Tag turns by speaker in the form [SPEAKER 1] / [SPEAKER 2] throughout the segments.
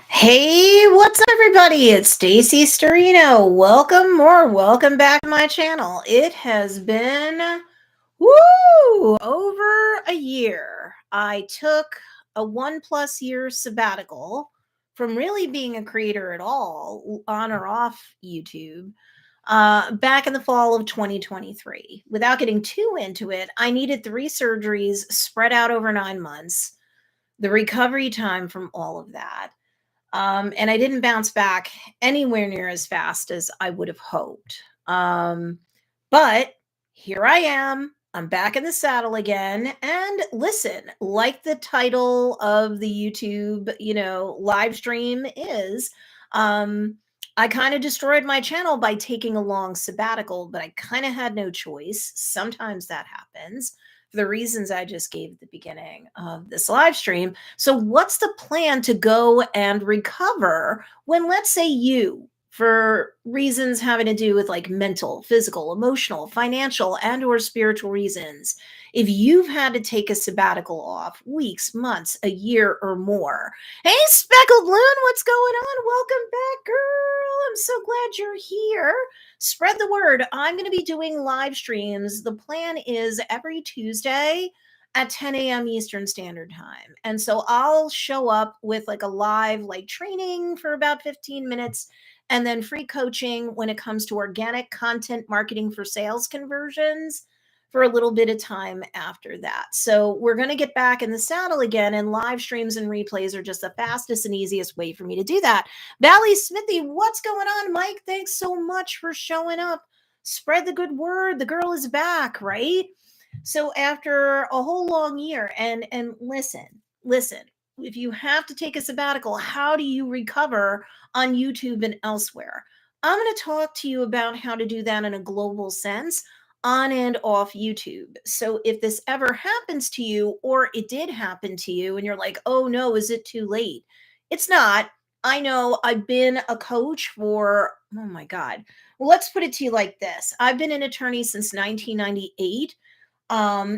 [SPEAKER 1] Hey, what's up, everybody? It's Stacy Storino. Welcome back to my channel. It has been over a year. I took a 1+ year sabbatical from really being a creator at all, on or off YouTube, back in the fall of 2023. Without getting too into it, I needed 3 surgeries spread out over 9 months, the recovery time from all of that. And I didn't bounce back anywhere near as fast as I would have hoped. But here I am. I'm back in the saddle again. And listen, like the title of the YouTube, live stream is, I kind of destroyed my channel by taking a long sabbatical, but I kind of had no choice. Sometimes that happens for the reasons I just gave at the beginning of this live stream. So, what's the plan to go and recover when, let's say, for reasons having to do with like mental, physical, emotional, financial, and or spiritual reasons, if you've had to take a sabbatical off weeks, months, a year or more? Hey, Speckled Loon, what's going on? Welcome back, girl. I'm so glad you're here. Spread the word. I'm going to be doing live streams. The plan is every Tuesday at 10 a.m. Eastern Standard Time. And so I'll show up with like a live like training for about 15 minutes and then free coaching when it comes to organic content marketing for sales conversions for a little bit of time after that. So we're going to get back in the saddle again, and live streams and replays are just the fastest and easiest way for me to do that. Valley Smithy, what's going on? Mike, thanks so much for showing up. Spread the good word. The girl is back, right? So after a whole long year, and listen, if you have to take a sabbatical, how do you recover on YouTube and elsewhere? I'm going to talk to you about how to do that in a global sense on and off YouTube. So if this ever happens to you, or it did happen to you and you're like, "Oh no, is it too late?" It's not. I know. I've been a coach for, oh my God. Well, let's put it to you like this. I've been an attorney since 1998.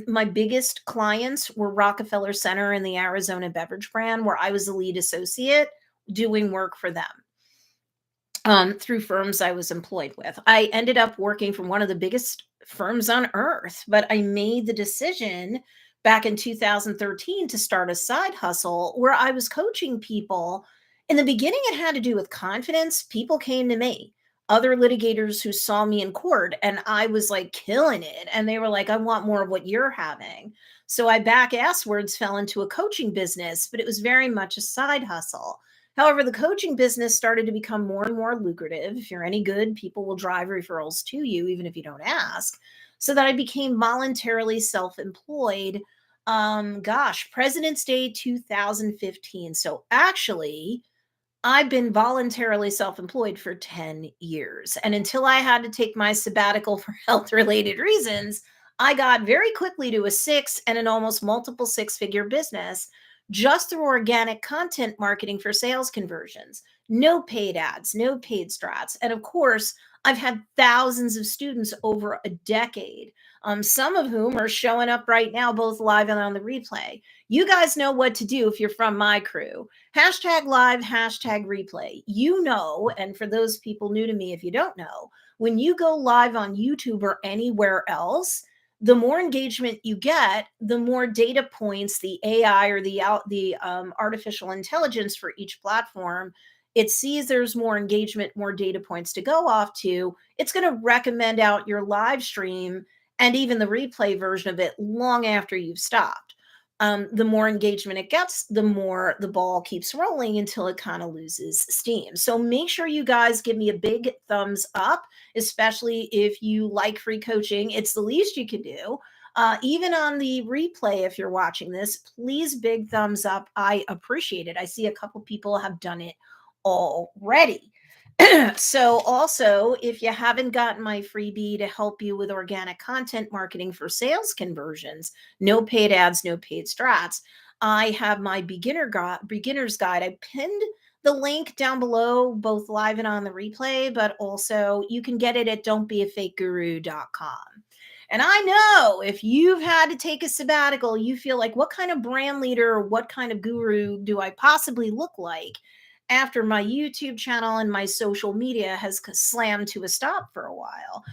[SPEAKER 1] My biggest clients were Rockefeller Center and the Arizona Beverage Brand, where I was the lead associate doing work for them, through firms I was employed with. I ended up working for one of the biggest firms on earth, but I made the decision back in 2013 to start a side hustle where I was coaching people. In the beginning, it had to do with confidence. People came to me, other litigators who saw me in court, and I was like killing it. And they were like, "I want more of what you're having." So I back asswards fell into a coaching business, but it was very much a side hustle. However, the coaching business started to become more and more lucrative. If you're any good, people will drive referrals to you, even if you don't ask. So that I became voluntarily self employed. President's Day 2015. So actually, I've been voluntarily self employed for 10 years. And until I had to take my sabbatical for health related reasons, I got very quickly to a six and an almost multiple six-figure business just through organic content marketing for sales conversions. No paid ads, no paid strats. And of course, I've had thousands of students over a decade, some of whom are showing up right now, both live and on the replay. You guys know what to do if you're from my crew. Hashtag live, hashtag replay. And for those people new to me, if you don't know, when you go live on YouTube or anywhere else, the more engagement you get, the more data points the AI or the artificial intelligence for each platform, it sees there's more engagement, more data points to go off to. It's going to recommend out your live stream and even the replay version of it long after you've stopped. The more engagement it gets, the more the ball keeps rolling until it kind of loses steam. So make sure you guys give me a big thumbs up, especially if you like free coaching. It's the least you can do. Even on the replay, if you're watching this, please big thumbs up. I appreciate it. I see a couple people have done it already. So also, if you haven't gotten my freebie to help you with organic content marketing for sales conversions, no paid ads, no paid strats, I have my beginner's guide. I pinned the link down below, both live and on the replay, but also you can get it at don'tbeafakeguru.com. And I know if you've had to take a sabbatical, you feel like, what kind of brand leader or what kind of guru do I possibly look like? after my YouTube channel and my social media has slammed to a stop for a while.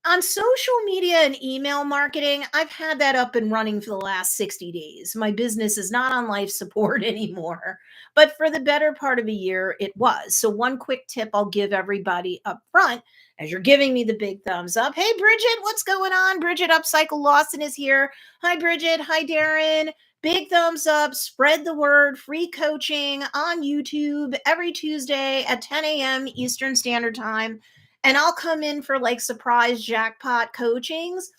[SPEAKER 1] On social media and email marketing, I've had that up and running for the last 60 days. My business is not on life support anymore, but for the better part of a year, it was. So, one quick tip I'll give everybody up front as you're giving me the big thumbs up. Hey, Bridget, what's going on? Bridget Upcycle Lawson is here. Hi, Bridget. Hi, Darren. Big thumbs up. Spread the word. Free coaching on YouTube every Tuesday at 10 a.m. Eastern Standard Time. And I'll come in for like surprise jackpot coachings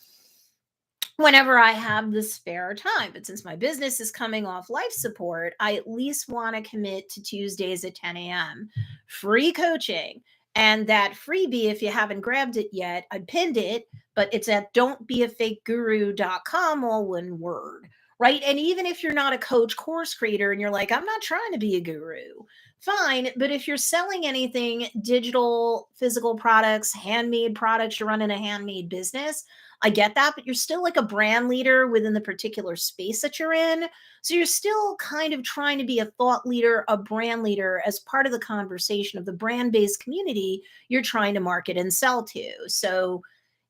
[SPEAKER 1] whenever I have the spare time. But since my business is coming off life support, I at least want to commit to Tuesdays at 10 a.m. Free coaching. And that freebie, if you haven't grabbed it yet, I pinned it, but it's at don'tbeafakeguru.com, all one word, right? And even if you're not a coach course creator and you're like, I'm not trying to be a guru, fine. But if you're selling anything, digital, physical products, handmade products, you're running a handmade business, I get that, but you're still like a brand leader within the particular space that you're in. So you're still kind of trying to be a thought leader, a brand leader as part of the conversation of the brand based community you're trying to market and sell to. So,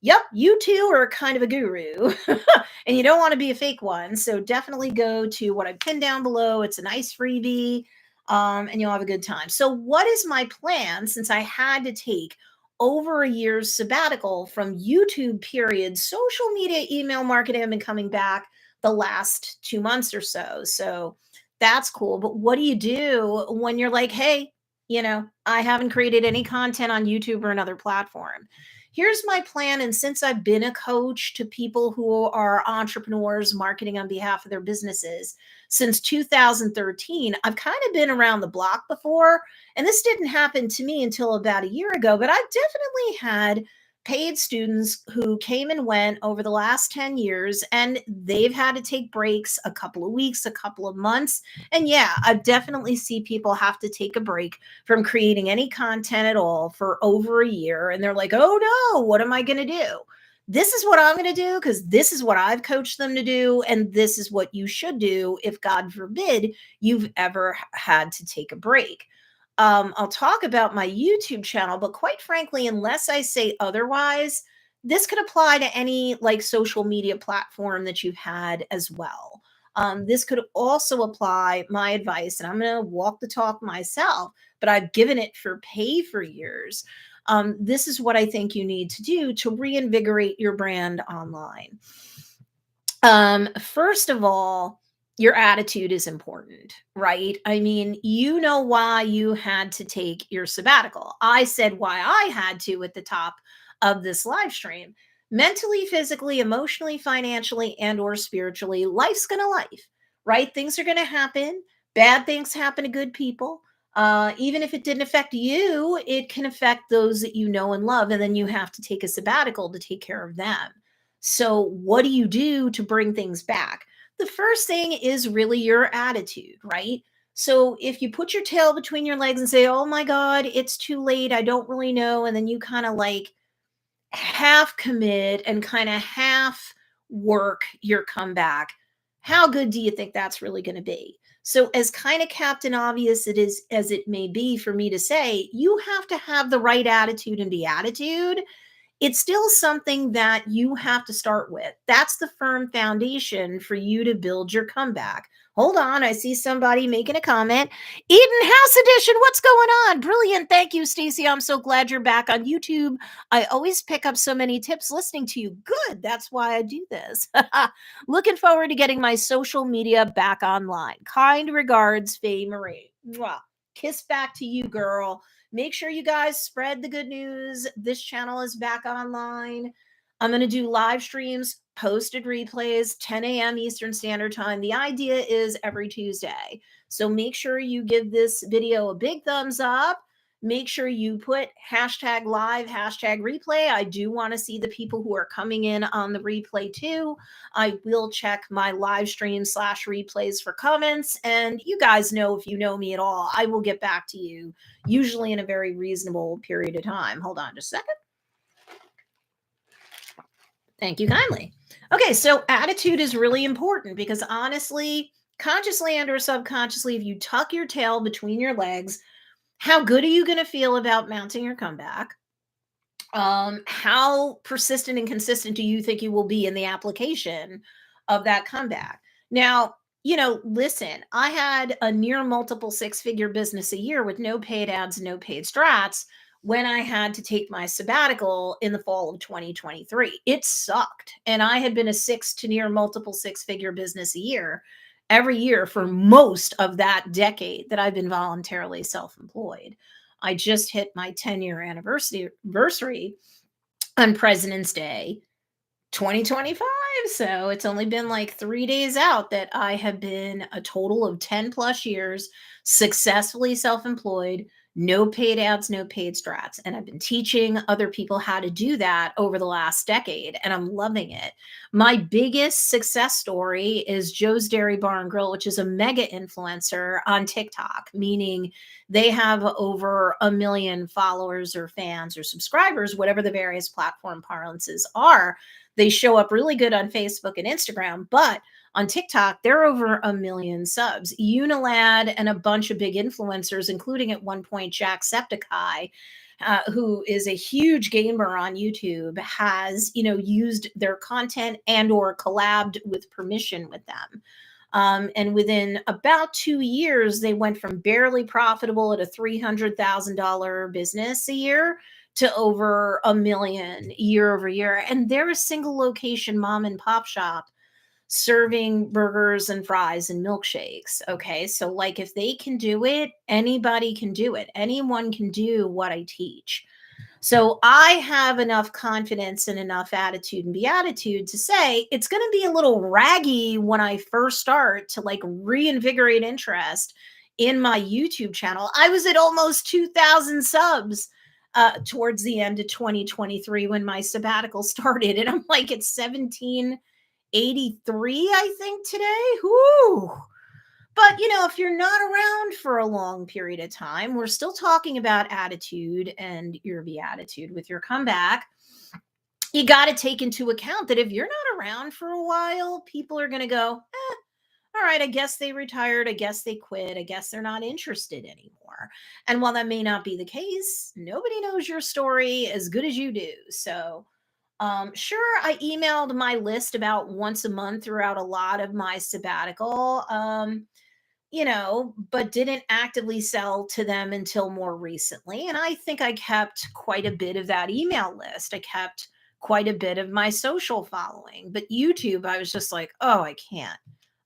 [SPEAKER 1] yep, you too are kind of a guru and you don't want to be a fake one. So definitely go to what I pinned down below. It's a nice freebie, and you'll have a good time. So, what is my plan since I had to take over a year's sabbatical from YouTube, period? Social media, email marketing have been coming back the last 2 months or so. So that's cool. But what do you do when you're like, hey, I haven't created any content on YouTube or another platform? Here's my plan. And since I've been a coach to people who are entrepreneurs marketing on behalf of their businesses since 2013, I've kind of been around the block before. And this didn't happen to me until about a year ago, but I've definitely had paid students who came and went over the last 10 years, and they've had to take breaks a couple of weeks, a couple of months. And yeah, I've definitely see people have to take a break from creating any content at all for over a year. And they're like, oh no, what am I going to do? This is what I'm going to do because this is what I've coached them to do. And this is what you should do if, God forbid, you've ever had to take a break. I'll talk about my YouTube channel, but quite frankly, unless I say otherwise, this could apply to any like social media platform that you've had as well. This could also apply my advice, and I'm going to walk the talk myself, but I've given it for pay for years. This is what I think you need to do to reinvigorate your brand online. First of all, your attitude is important, right? I mean, you know why you had to take your sabbatical. I said why I had to at the top of this live stream. Mentally, physically, emotionally, financially, and or spiritually, life's gonna life, right? Things are gonna happen. Bad things happen to good people. Even if it didn't affect you, it can affect those that you know and love, and then you have to take a sabbatical to take care of them. So, what do you do to bring things back? The first thing is really your attitude, right? So if you put your tail between your legs and say, oh my God, it's too late, I don't really know, and then you kind of like half commit and kind of half work your comeback, how good do you think that's really going to be? So, as kind of Captain Obvious it is as it may be for me to say, you have to have the right attitude and the attitude. It's still something that you have to start with. That's the firm foundation for you to build your comeback. Hold on, I see somebody making a comment. Eden House Edition, what's going on? Brilliant. Thank you, Stacy. I'm so glad you're back on YouTube. I always pick up so many tips listening to you. Good. That's why I do this. Looking forward to getting my social media back online. Kind regards, Faye Marie. Mwah. Kiss back to you, girl. Make sure you guys spread the good news. This channel is back online. I'm going to do live streams, posted replays, 10 a.m. Eastern Standard Time. The idea is every Tuesday. So make sure you give this video a big thumbs up. Make sure you put hashtag live, hashtag replay. I do want to see the people who are coming in on the replay too. I will check my live stream / replays for comments. And you guys know, if you know me at all, I will get back to you usually in a very reasonable period of time. Hold on just a second. Thank you kindly. Okay, so attitude is really important because honestly, consciously and or subconsciously, if you tuck your tail between your legs, How good are you going to feel about mounting your comeback? How persistent and consistent do you think you will be in the application of that comeback? Now, listen, I had a near multiple six-figure business a year with no paid ads, no paid strats when I had to take my sabbatical in the fall of 2023. It sucked. And I had been a six to near multiple six-figure business a year every year for most of that decade that I've been voluntarily self-employed. I just hit my 10-year anniversary on President's Day 2025. So it's only been like 3 days out that I have been a total of 10 plus years successfully self employed, no paid ads, no paid strats. And I've been teaching other people how to do that over the last decade, and I'm loving it. My biggest success story is Joe's Dairy Bar and Grill, which is a mega influencer on TikTok, meaning they have over 1 million followers or fans or subscribers, whatever the various platform parlances are. They show up really good on Facebook and Instagram, but on TikTok, they're over 1 million subs. Unilad and a bunch of big influencers, including at one point Jacksepticeye, who is a huge gamer on YouTube, has used their content and or collabed with permission with them. And within about 2 years, they went from barely profitable at a $300,000 business a year to over 1 million year over year. And they're a single location mom and pop shop serving burgers and fries and milkshakes. Okay. So, like, if they can do it, anybody can do it. Anyone can do what I teach. So I have enough confidence and enough attitude and beatitude to say it's going to be a little raggy when I first start to like reinvigorate interest in my YouTube channel. I was at almost 2,000 subs towards the end of 2023 when my sabbatical started. And I'm like at 1783, I think, today. Whoo! But, if you're not around for a long period of time, we're still talking about attitude and your beatitude with your comeback. You got to take into account that if you're not around for a while, people are going to go, all right, I guess they retired. I guess they quit. I guess they're not interested anymore. And while that may not be the case, nobody knows your story as good as you do. So, sure, I emailed my list about once a month throughout a lot of my sabbatical. But didn't actively sell to them until more recently. And I think I kept quite a bit of that email list. I kept quite a bit of my social following. But YouTube, I was just like, oh, I can't.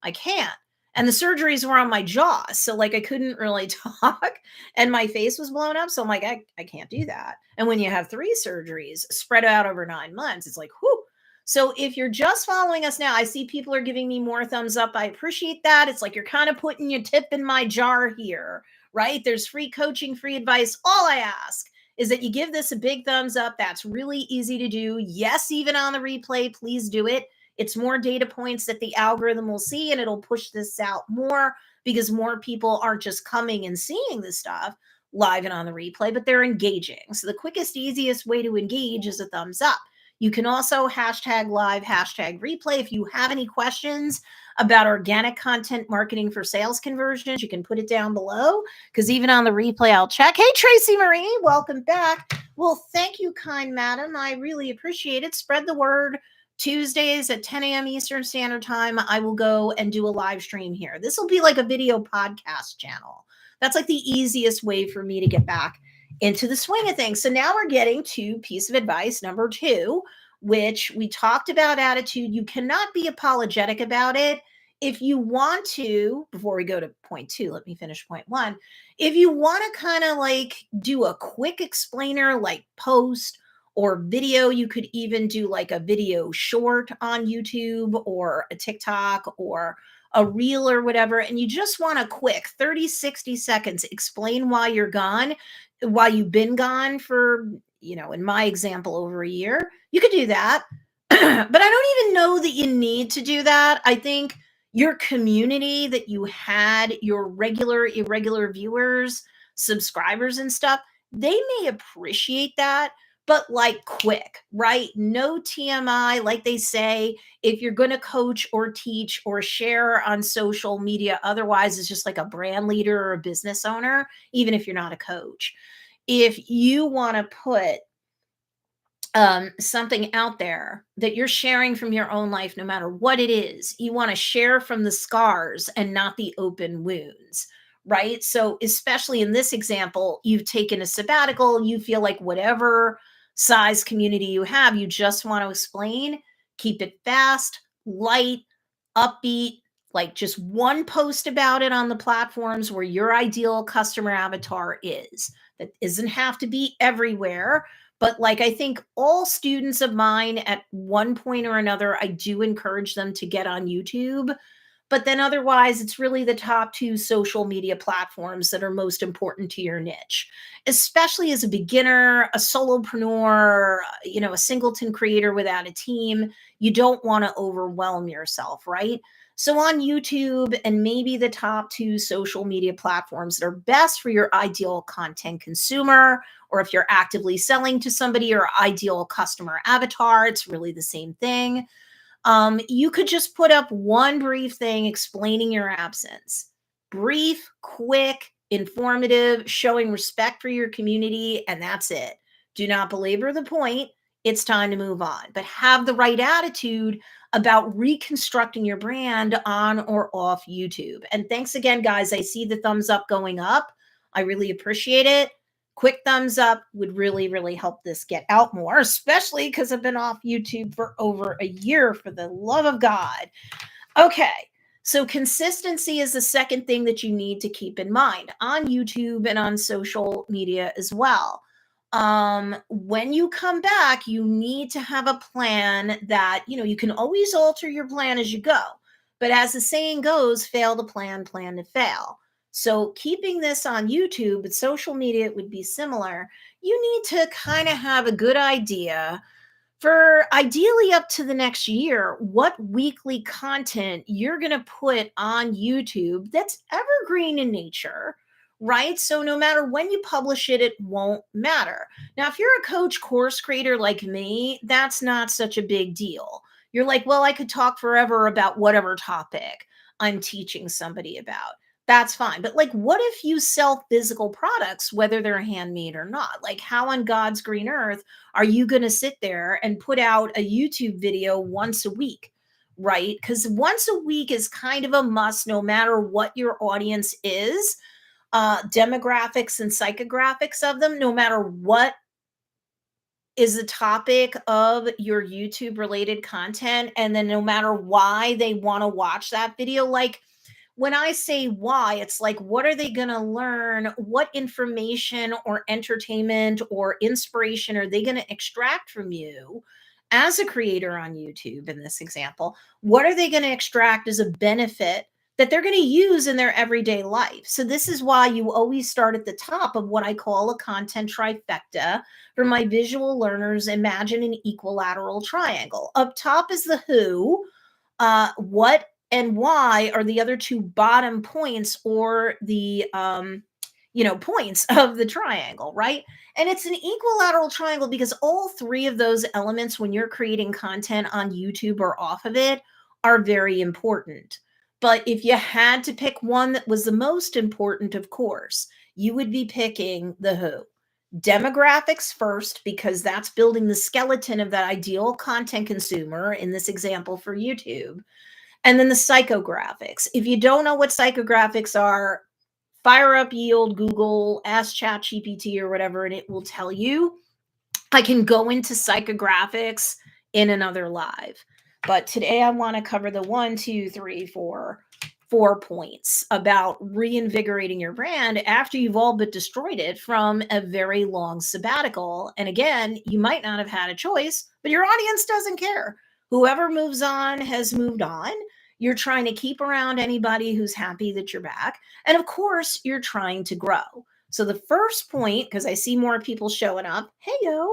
[SPEAKER 1] I can't. And the surgeries were on my jaw. So, like, I couldn't really talk and my face was blown up. So, I'm like, I can't do that. And when you have 3 surgeries spread out over 9 months, it's like, whoo. So if you're just following us now, I see people are giving me more thumbs up. I appreciate that. It's like you're kind of putting your tip in my jar here, right? There's free coaching, free advice. All I ask is that you give this a big thumbs up. That's really easy to do. Yes, even on the replay, please do it. It's more data points that the algorithm will see, and it'll push this out more because more people aren't just coming and seeing this stuff live and on the replay, but they're engaging. So the quickest, easiest way to engage is a thumbs up. You can also hashtag live, hashtag replay. If you have any questions about organic content marketing for sales conversions, you can put it down below because even on the replay, I'll check. Hey, Tracy Marie, welcome back. Well, thank you, kind madam. I really appreciate it. Spread the word. Tuesdays at 10 a.m. Eastern Standard Time, I will go and do a live stream here. This will be like a video podcast channel. That's like the easiest way for me to get back into the swing of things. So now we're getting to piece of advice number 2, which we talked about attitude. You cannot be apologetic about it. If you want to, before we go to point 2, let me finish point 1. If you want to kind of like do a quick explainer, like post or video, you could even do like a video short on YouTube or a TikTok or a reel or whatever, and you just want a quick 30, 60 seconds, explain why you're gone, why you've been gone for, in my example, over a year, you could do that. But I don't even know that you need to do that. I think your community that you had, your regular, irregular viewers, subscribers and stuff, they may appreciate that. but like quick, right? No TMI, like they say. If you're going to coach or teach or share on social media, otherwise, it's just like a brand leader or a business owner, even if you're not a coach. If you want to put something out there that you're sharing from your own life, no matter what it is, you want to share from the scars and not the open wounds, right? So, especially in this example, you've taken a sabbatical, you feel like whatever size community you have, you just want to explain, keep it fast, light, upbeat, like just one post about it on the platforms where your ideal customer avatar is. That doesn't have to be everywhere, but like I think all students of mine at one point or another, I do encourage them to get on YouTube. But then otherwise, it's really the top two social media platforms that are most important to your niche, especially as a beginner, a solopreneur, a singleton creator without a team. You don't want to overwhelm yourself, right? So on YouTube and maybe the top two social media platforms that are best for your ideal content consumer, or if you're actively selling to somebody, your ideal customer avatar, it's really the same thing. You could just put up one brief thing explaining your absence. Brief, quick, informative, showing respect for your community, and that's it. Do not belabor the point. It's time to move on, but have the right attitude about reconstructing your brand on or off YouTube. And thanks again, guys. I see the thumbs up going up. I really appreciate it. Quick thumbs up would really, really help this get out more, especially because I've been off YouTube for over a year, for the love of God. Okay. So consistency is the second thing that you need to keep in mind on YouTube and on social media as well. When you come back, you need to have a plan that, you can always alter your plan as you go. But as the saying goes, fail to plan, plan to fail. So keeping this on YouTube, but social media it would be similar. You need to kind of have a good idea for ideally up to the next year, what weekly content you're going to put on YouTube that's evergreen in nature, right? So no matter when you publish it, it won't matter. Now, if you're a coach course creator like me, that's not such a big deal. You're like, well, I could talk forever about whatever topic I'm teaching somebody about. That's fine. But like, what if you sell physical products, whether they're handmade or not? Like, how on God's green earth are you going to sit there and put out a YouTube video once a week, right? Because once a week is kind of a must, no matter what your audience is, demographics and psychographics of them, no matter what is the topic of your YouTube related content, and then no matter why they want to watch that video. Like, when I say why, it's like, what are they going to learn? What information or entertainment or inspiration are they going to extract from you as a creator on YouTube in this example? What are they going to extract as a benefit that they're going to use in their everyday life? So, this is why you always start at the top of what I call a content trifecta. For my visual learners, imagine an equilateral triangle. Up top is the who, what and why are the other two bottom points, or the points of the triangle, right? And it's an equilateral triangle because all three of those elements, when you're creating content on YouTube or off of it, are very important. But if you had to pick one that was the most important, of course, you would be picking the who. Demographics first, because that's building the skeleton of that ideal content consumer in this example for YouTube. And then the psychographics. If you don't know what psychographics are, fire up Yield, Google, ask ChatGPT or whatever, and it will tell you. I can go into psychographics in another live. But today I want to cover the 4 points about reinvigorating your brand after you've all but destroyed it from a very long sabbatical. And again, you might not have had a choice, but your audience doesn't care. Whoever moves on has moved on. You're trying to keep around anybody who's happy that you're back. And of course, you're trying to grow. So the first point, because I see more people showing up, hey yo,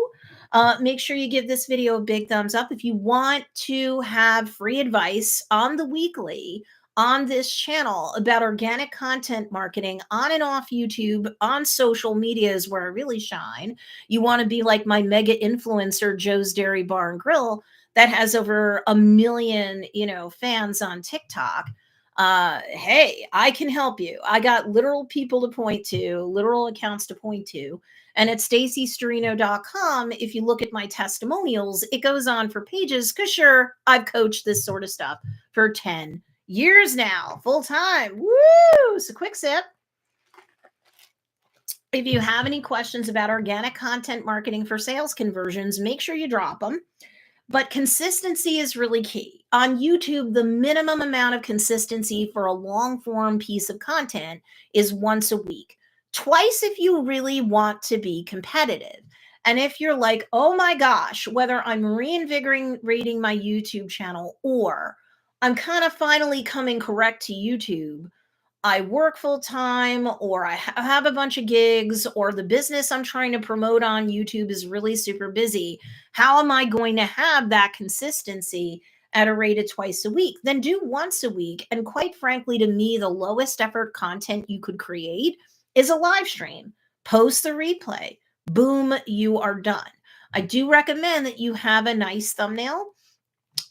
[SPEAKER 1] make sure you give this video a big thumbs up. If you want to have free advice on the weekly on this channel about organic content marketing on and off YouTube, on social media is where I really shine. You want to be like my mega influencer, Joe's Dairy Bar and Grill, that has over 1 million, fans on TikTok. Hey, I can help you. I got literal people to point to, literal accounts to point to. And at stacystorino.com, if you look at my testimonials, it goes on for pages because sure, I've coached this sort of stuff for 10 years now, full time. Woo! So quick sip. If you have any questions about organic content marketing for sales conversions, make sure you drop them. But consistency is really key. On YouTube, the minimum amount of consistency for a long form piece of content is once a week, twice if you really want to be competitive. And if you're like, oh my gosh, whether I'm reinvigorating my YouTube channel or I'm kind of finally coming correct to YouTube, I work full time or I have a bunch of gigs or the business I'm trying to promote on YouTube is really super busy. How am I going to have that consistency at a rate of twice a week? Then do once a week. And quite frankly, to me, the lowest effort content you could create is a live stream. Post the replay. Boom, you are done. I do recommend that you have a nice thumbnail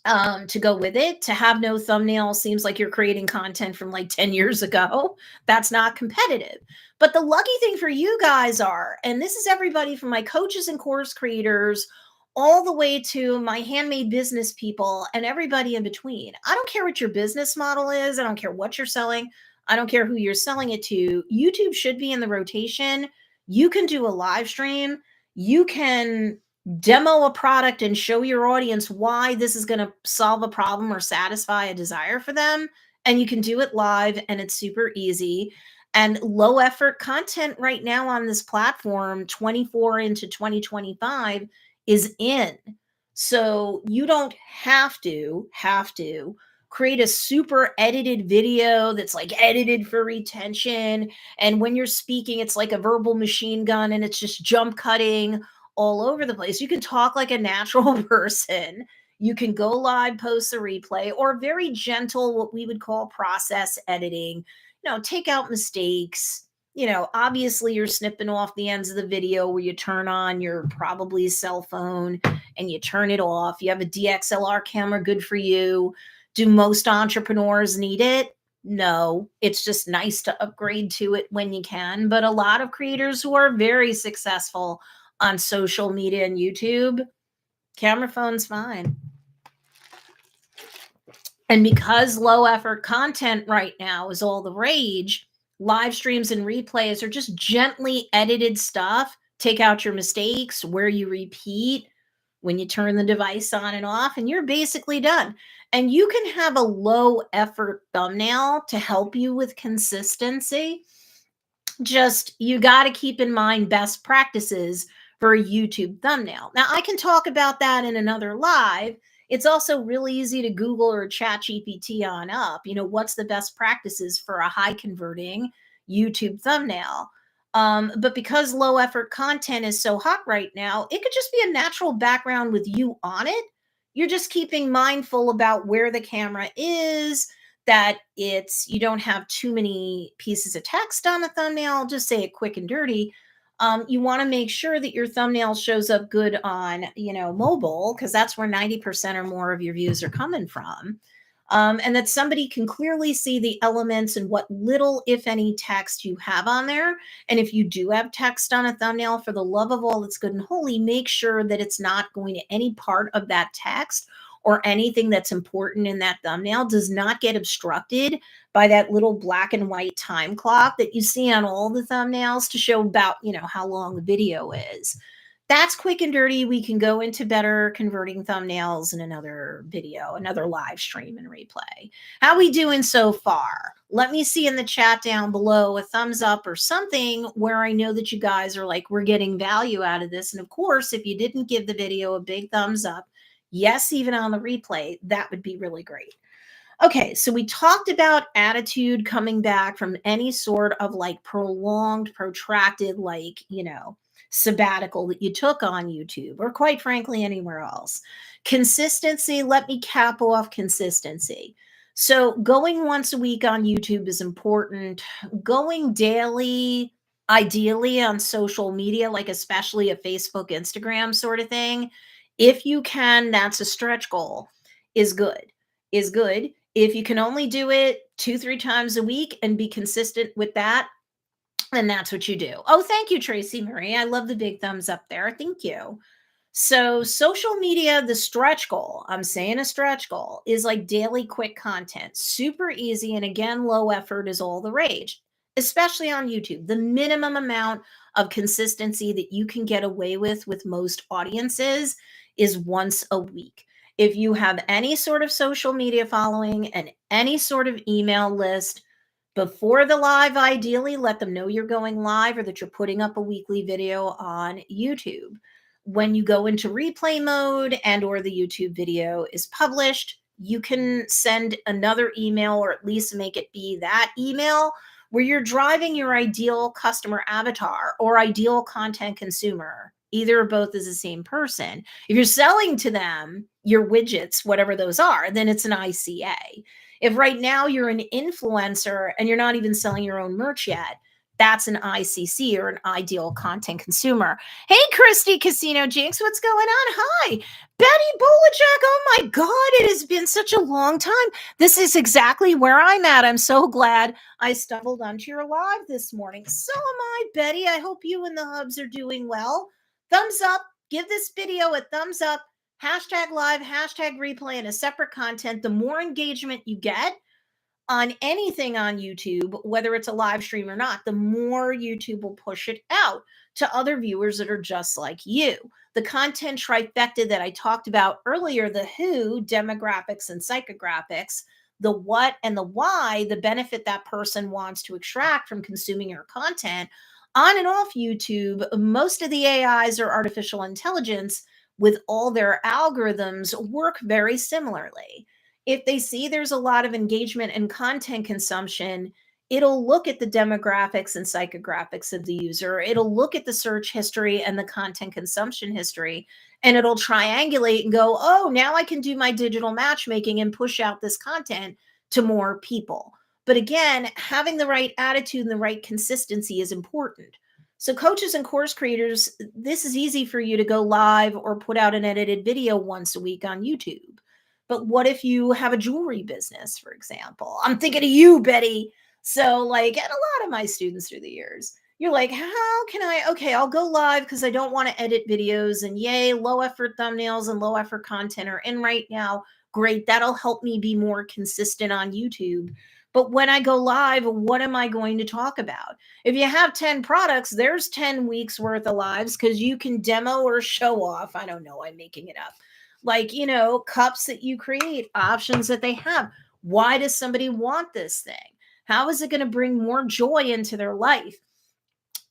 [SPEAKER 1] to go with it. To have no thumbnail seems like you're creating content from like 10 years ago. That's not competitive. But the lucky thing for you guys are, and this is everybody from my coaches and course creators all the way to my handmade business people and everybody in between. I don't care what your business model is. I don't care what you're selling. I don't care who you're selling it to. YouTube should be in the rotation. You can do a live stream. You can demo a product and show your audience why this is going to solve a problem or satisfy a desire for them. And you can do it live and it's super easy. And low effort content right now on this platform, 24 into 2025, is in. So you don't have to create a super edited video that's like edited for retention. And when you're speaking, it's like a verbal machine gun and it's just jump cutting all over the place. You can talk like a natural person. You can go live, post a replay, or very gentle, what we would call process editing. Take out mistakes. Obviously you're snipping off the ends of the video where you turn on your probably cell phone and you turn it off. You have a DXLR camera, good for you. Do most entrepreneurs need it? No, it's just nice to upgrade to it when you can. But a lot of creators who are very successful on social media and YouTube, camera phone's fine. And because low effort content right now is all the rage, live streams and replays are just gently edited stuff. Take out your mistakes, where you repeat, when you turn the device on and off, and you're basically done. And you can have a low effort thumbnail to help you with consistency. Just you got to keep in mind best practices for a YouTube thumbnail. Now, I can talk about that in another live. It's also really easy to Google or chat GPT on up. What's the best practices for a high converting YouTube thumbnail? But because low effort content is so hot right now, it could just be a natural background with you on it. You're just keeping mindful about where the camera is, that you don't have too many pieces of text on a thumbnail. Just say it quick and dirty. You want to make sure that your thumbnail shows up good on, mobile, because that's where 90% or more of your views are coming from. And that somebody can clearly see the elements and what little, if any, text you have on there. And if you do have text on a thumbnail, for the love of all that's good and holy, make sure that it's not going to any part of that text or anything that's important in that thumbnail does not get obstructed by that little black and white time clock that you see on all the thumbnails to show about, how long the video is. That's quick and dirty. We can go into better converting thumbnails in another video, another live stream and replay. How we doing so far? Let me see in the chat down below a thumbs up or something where I know that you guys are like, we're getting value out of this. And of course, if you didn't give the video a big thumbs up, yes, even on the replay, that would be really great. Okay, so we talked about attitude coming back from any sort of like prolonged, protracted, sabbatical that you took on YouTube or quite frankly anywhere else. Consistency, let me cap off consistency. So going once a week on YouTube is important. Going daily, ideally on social media, like especially a Facebook, Instagram sort of thing, if you can, that's a stretch goal, is good. Is good. If you can only do it 2, 3 times a week and be consistent with that, then that's what you do. Oh, thank you, Tracy Marie. I love the big thumbs up there. Thank you. So, social media, the stretch goal, I'm saying a stretch goal, is like daily quick content, super easy. And again, low effort is all the rage, especially on YouTube. The minimum amount of consistency that you can get away with most audiences is once a week. If you have any sort of social media following and any sort of email list, before the live, ideally, let them know you're going live or that you're putting up a weekly video on YouTube. When you go into replay mode and or the YouTube video is published, you can send another email or at least make it be that email where you're driving your ideal customer avatar or ideal content consumer. Either or both is the same person. If you're selling to them your widgets, whatever those are, then it's an ICA. If right now you're an influencer and you're not even selling your own merch yet, that's an ICC or an ideal content consumer. Hey, Christy Casino Jinx, what's going on? Hi, Betty Bolajek. Oh my God, it has been such a long time. This is exactly where I'm at. I'm so glad I stumbled onto your live this morning. So am I, Betty. I hope you and the hubs are doing well. Thumbs up. Give this video a thumbs up. Hashtag live, hashtag replay, and a separate content. The more engagement you get on anything on YouTube, whether it's a live stream or not, the more YouTube will push it out to other viewers that are just like you. The content trifecta that I talked about earlier, the who, demographics and psychographics, the what and the why, the benefit that person wants to extract from consuming your content on and off YouTube, most of the AIs or artificial intelligence with all their algorithms work very similarly. If they see there's a lot of engagement and content consumption, it'll look at the demographics and psychographics of the user. It'll look at the search history and the content consumption history, and it'll triangulate and go, oh, now I can do my digital matchmaking and push out this content to more people. But again, having the right attitude and the right consistency is important. So, coaches and course creators, this is easy for you to go live or put out an edited video once a week on YouTube. But what if you have a jewelry business, for example? I'm thinking of you, Betty. So, like, and a lot of my students through the years, you're like, how can I? Okay, I'll go live because I don't want to edit videos. And yay, low effort thumbnails and low effort content are in right now. Great. That'll help me be more consistent on YouTube. But when I go live, what am I going to talk about? If you have 10 products, there's 10 weeks worth of lives because you can demo or show off. I don't know, I'm making it up. Like, cups that you create, options that they have. Why does somebody want this thing? How is it going to bring more joy into their life?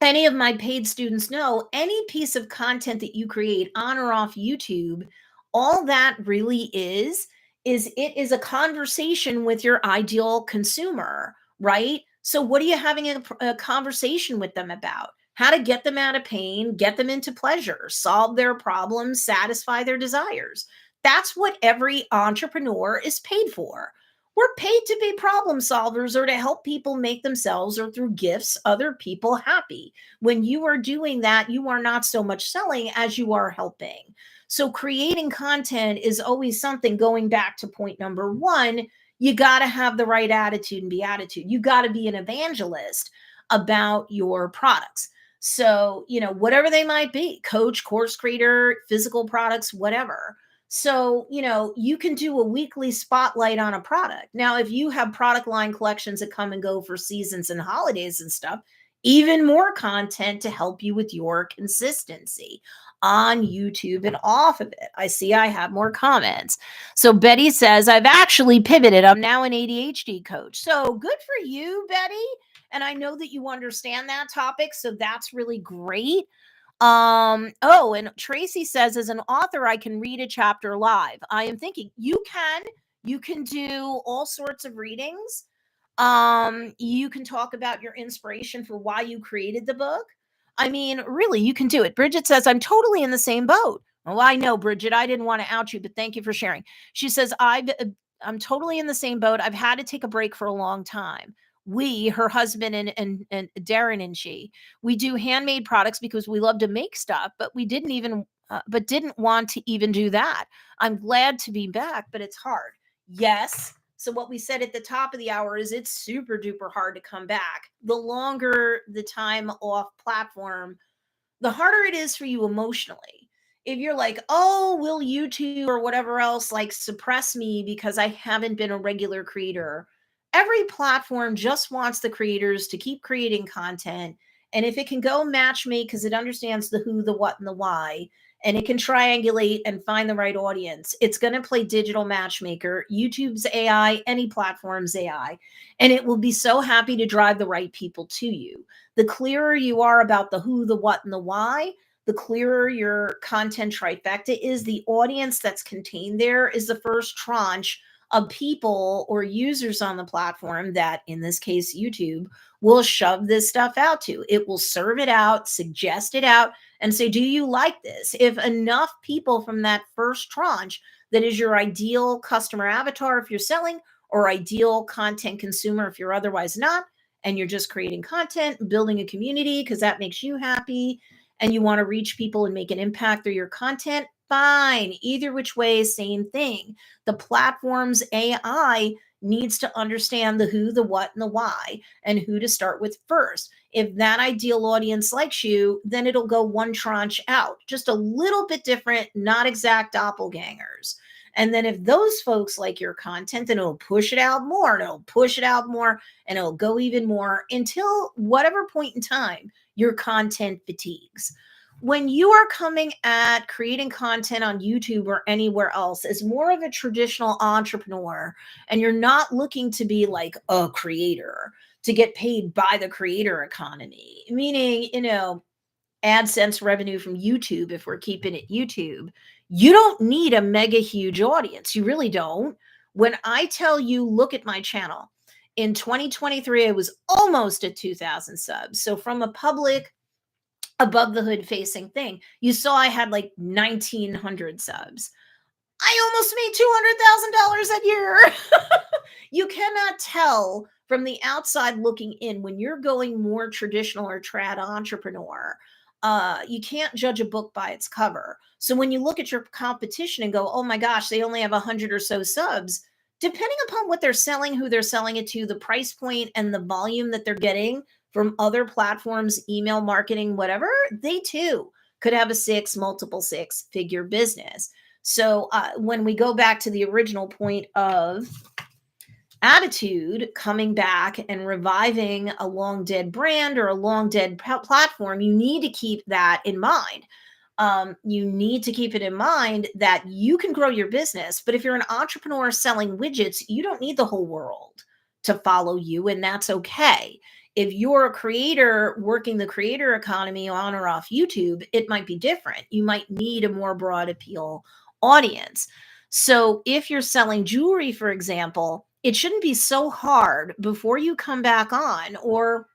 [SPEAKER 1] Any of my paid students know any piece of content that you create on or off YouTube, all that really is it is a conversation with your ideal consumer, right? So what are you having a conversation with them about? How to get them out of pain, get them into pleasure, solve their problems, satisfy their desires. That's what every entrepreneur is paid for. We're paid to be problem solvers or to help people make themselves or through gifts other people happy. When you are doing that, you are not so much selling as you are helping. So creating content is always something. Going back to point number one, you got to have the right attitude and be attitude. You got to be an evangelist about your products. So, whatever they might be, coach, course creator, physical products, whatever. So, you can do a weekly spotlight on a product. Now, if you have product line collections that come and go for seasons and holidays and stuff, even more content to help you with your consistency on YouTube and off of it. I see I have more comments. So Betty says, I've actually pivoted. I'm now an ADHD coach. So good for you, Betty. And I know that you understand that topic. So that's really great. And Tracy says, as an author, I can read a chapter live. I am thinking you can do all sorts of readings. You can talk about your inspiration for why you created the book. I mean, really, you can do it. Bridget says, I'm totally in the same boat. Oh, I know, Bridget. I didn't want to out you, but thank you for sharing. She says, I'm totally in the same boat. I've had to take a break for a long time. We, her husband and Darren and she, we do handmade products because we love to make stuff, but we didn't even but didn't want to even do that. I'm glad to be back, but it's hard. Yes. So what we said at the top of the hour is it's super duper hard to come back. The longer the time off platform, the harder it is for you emotionally. If you're like, oh, will YouTube or whatever else like suppress me because I haven't been a regular creator? Every platform just wants the creators to keep creating content. And if it can go matchmake because it understands the who, the what, and the why, and it can triangulate and find the right audience, it's going to play digital matchmaker, YouTube's AI, any platform's AI, and it will be so happy to drive the right people to you. The clearer you are about the who, the what, and the why, the clearer your content trifecta is. The audience that's contained there is the first tranche of people or users on the platform that, in this case, YouTube, will shove this stuff out to. It will serve it out, suggest it out, and say, do you like this? If enough people from that first tranche, that is your ideal customer avatar if you're selling, or ideal content consumer if you're otherwise not, and you're just creating content, building a community because that makes you happy, and you want to reach people and make an impact through your content, fine. Either which way, same thing. The platform's AI needs to understand the who, the what, and the why, and who to start with first. If that ideal audience likes you, then it'll go one tranche out, just a little bit different, not exact doppelgangers. And then if those folks like your content, then it'll push it out more, and it'll push it out more, and it'll go even more until whatever point in time your content fatigues. When you are coming at creating content on YouTube or anywhere else as more of a traditional entrepreneur, and you're not looking to be like a creator to get paid by the creator economy, meaning, AdSense revenue from YouTube, if we're keeping it YouTube, you don't need a mega huge audience. You really don't. When I tell you, look at my channel, in 2023, I was almost at 2,000 subs. So from a public, above the hood facing thing, you saw I had like 1,900 subs. I almost made $200,000 a year. You cannot tell from the outside looking in when you're going more traditional or trad entrepreneur. You can't judge a book by its cover. So when you look at your competition and go, oh my gosh, they only have 100 or so subs, depending upon what they're selling, who they're selling it to, the price point, and the volume that they're getting from other platforms, email marketing, whatever, they too could have a multiple six figure business. So when we go back to the original point of attitude, coming back and reviving a long dead brand or a long dead platform, you need to keep that in mind. You need to keep it in mind that you can grow your business, but if you're an entrepreneur selling widgets, you don't need the whole world to follow you, and that's okay. If you're a creator working the creator economy on or off YouTube, it might be different. You might need a more broad appeal audience. So if you're selling jewelry, for example, it shouldn't be so hard before you come back on, or,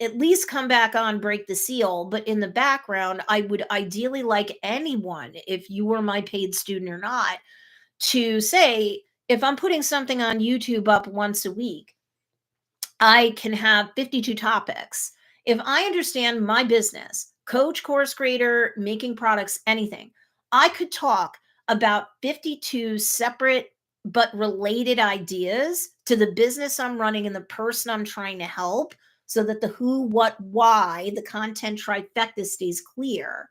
[SPEAKER 1] at least come back on, break the seal. But in the background, I would ideally like anyone, if you were my paid student or not, to say, if I'm putting something on YouTube up once a week, I can have 52 topics. If I understand my business, coach, course creator, making products, anything, I could talk about 52 separate but related ideas to the business I'm running and the person I'm trying to help, so that the who, what, why, the content trifecta stays clear.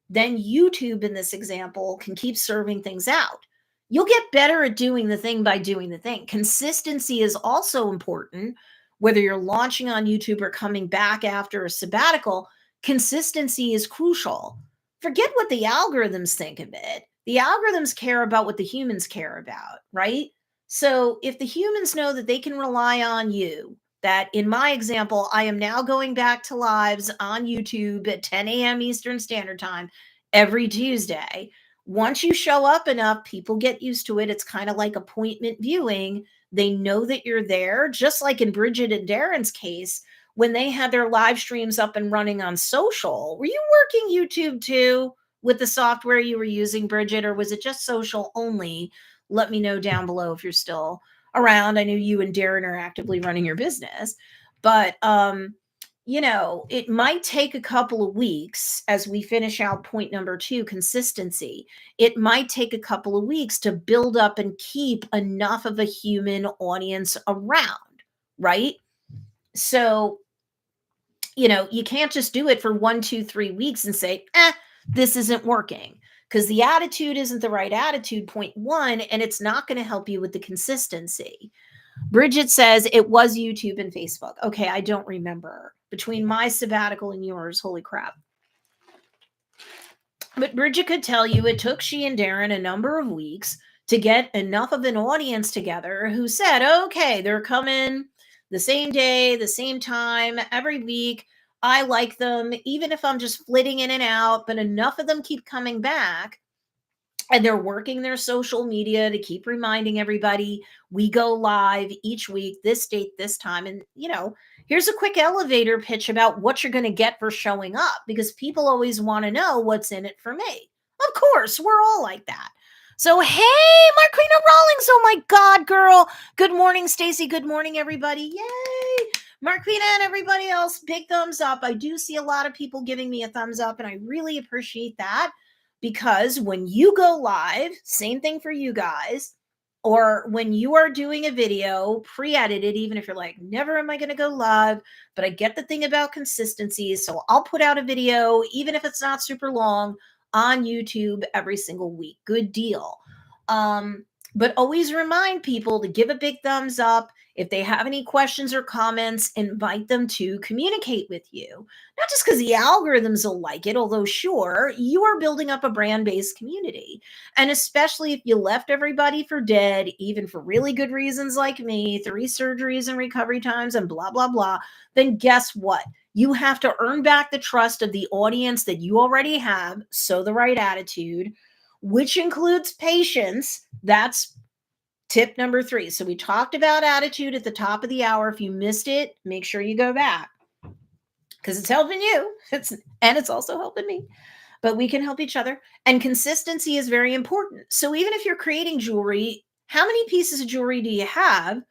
[SPEAKER 1] Then YouTube, in this example, can keep serving things out. You'll get better at doing the thing by doing the thing. Consistency is also important. Whether you're launching on YouTube or coming back after a sabbatical, consistency is crucial. Forget what the algorithms think of it. The algorithms care about what the humans care about, right? So if the humans know that they can rely on you, that in my example, I am now going back to lives on YouTube at 10 a.m. Eastern Standard Time every Tuesday. Once you show up enough, people get used to it. It's kind of like appointment viewing. They know that you're there, just like in Bridget and Darren's case, when they had their live streams up and running on social. Were you working YouTube too with the software you were using, Bridget, or was it just social only? let me know down below if you're still around. I know you and Darren are actively running your business, but it might take a couple of weeks as we finish out point number 2, consistency. It might take a couple of weeks to build up and keep enough of a human audience around, right? So, you can't just do it for 1, 2, 3 weeks and say, this isn't working, because the attitude isn't the right attitude, point 1, and it's not going to help you with the consistency. Bridget says it was YouTube and Facebook. Okay, I don't remember. Between my sabbatical and yours, holy crap. But Bridget could tell you it took she and Darren a number of weeks to get enough of an audience together who said, okay, they're coming the same day, the same time, every week. I like them, even if I'm just flitting in and out, but enough of them keep coming back. And they're working their social media to keep reminding everybody we go live each week, this date, this time. And, here's a quick elevator pitch about what you're going to get for showing up, because people always want to know what's in it for me. Of course, we're all like that. So, hey, Marquina Rawlings. Oh my God, girl. Good morning, Stacy. Good morning, everybody. Yay. Marquina and everybody else, big thumbs up. I do see a lot of people giving me a thumbs up, and I really appreciate that. Because when you go live, same thing for you guys, or when you are doing a video pre-edited, even if you're like, never am I going to go live, but I get the thing about consistency. So I'll put out a video, even if it's not super long, on YouTube every single week. Good deal. But always remind people to give a big thumbs up. If they have any questions or comments, invite them to communicate with you. Not just because the algorithms will like it, although sure, you are building up a brand-based community. And especially if you left everybody for dead, even for really good reasons like me, 3 surgeries and recovery times and blah, blah, blah, then guess what? You have to earn back the trust of the audience that you already have. So the right attitude, which includes patience. That's tip number 3. So we talked about attitude at the top of the hour. If you missed it, make sure you go back, because it's helping you. And it's also helping me. But we can help each other. And consistency is very important. So even if you're creating jewelry, how many pieces of jewelry do you have?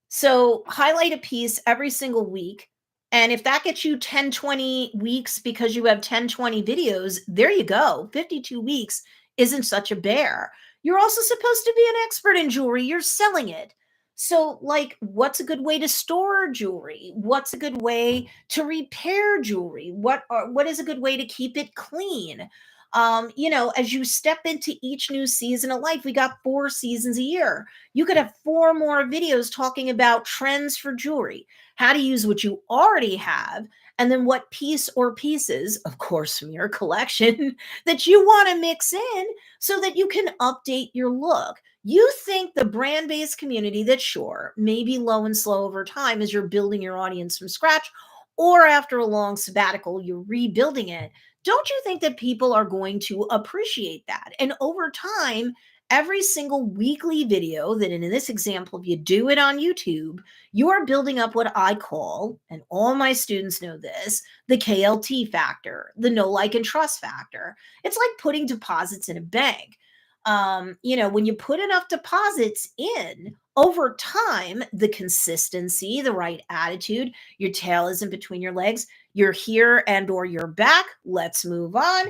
[SPEAKER 1] So highlight a piece every single week. And if that gets you 10, 20 weeks because you have 10, 20 videos, there you go. 52 weeks isn't such a bear. You're also supposed to be an expert in jewelry. You're selling it. So, what's a good way to store jewelry? What's a good way to repair jewelry? What is a good way to keep it clean? As you step into each new season of life, we got 4 seasons a year. You could have 4 more videos talking about trends for jewelry, how to use what you already have, and then what piece or pieces, of course, from your collection that you want to mix in so that you can update your look. You think the brand-based community that sure may be low and slow over time as you're building your audience from scratch, or after a long sabbatical, you're rebuilding it. Don't you think that people are going to appreciate that? And over time, every single weekly video that, in this example, if you do it on YouTube, you are building up what I call, and all my students know this, the KLT factor, the know, like, and trust factor. It's like putting deposits in a bank. When you put enough deposits in over time, the consistency, the right attitude, your tail isn't between your legs, you're here and or you're back, let's move on,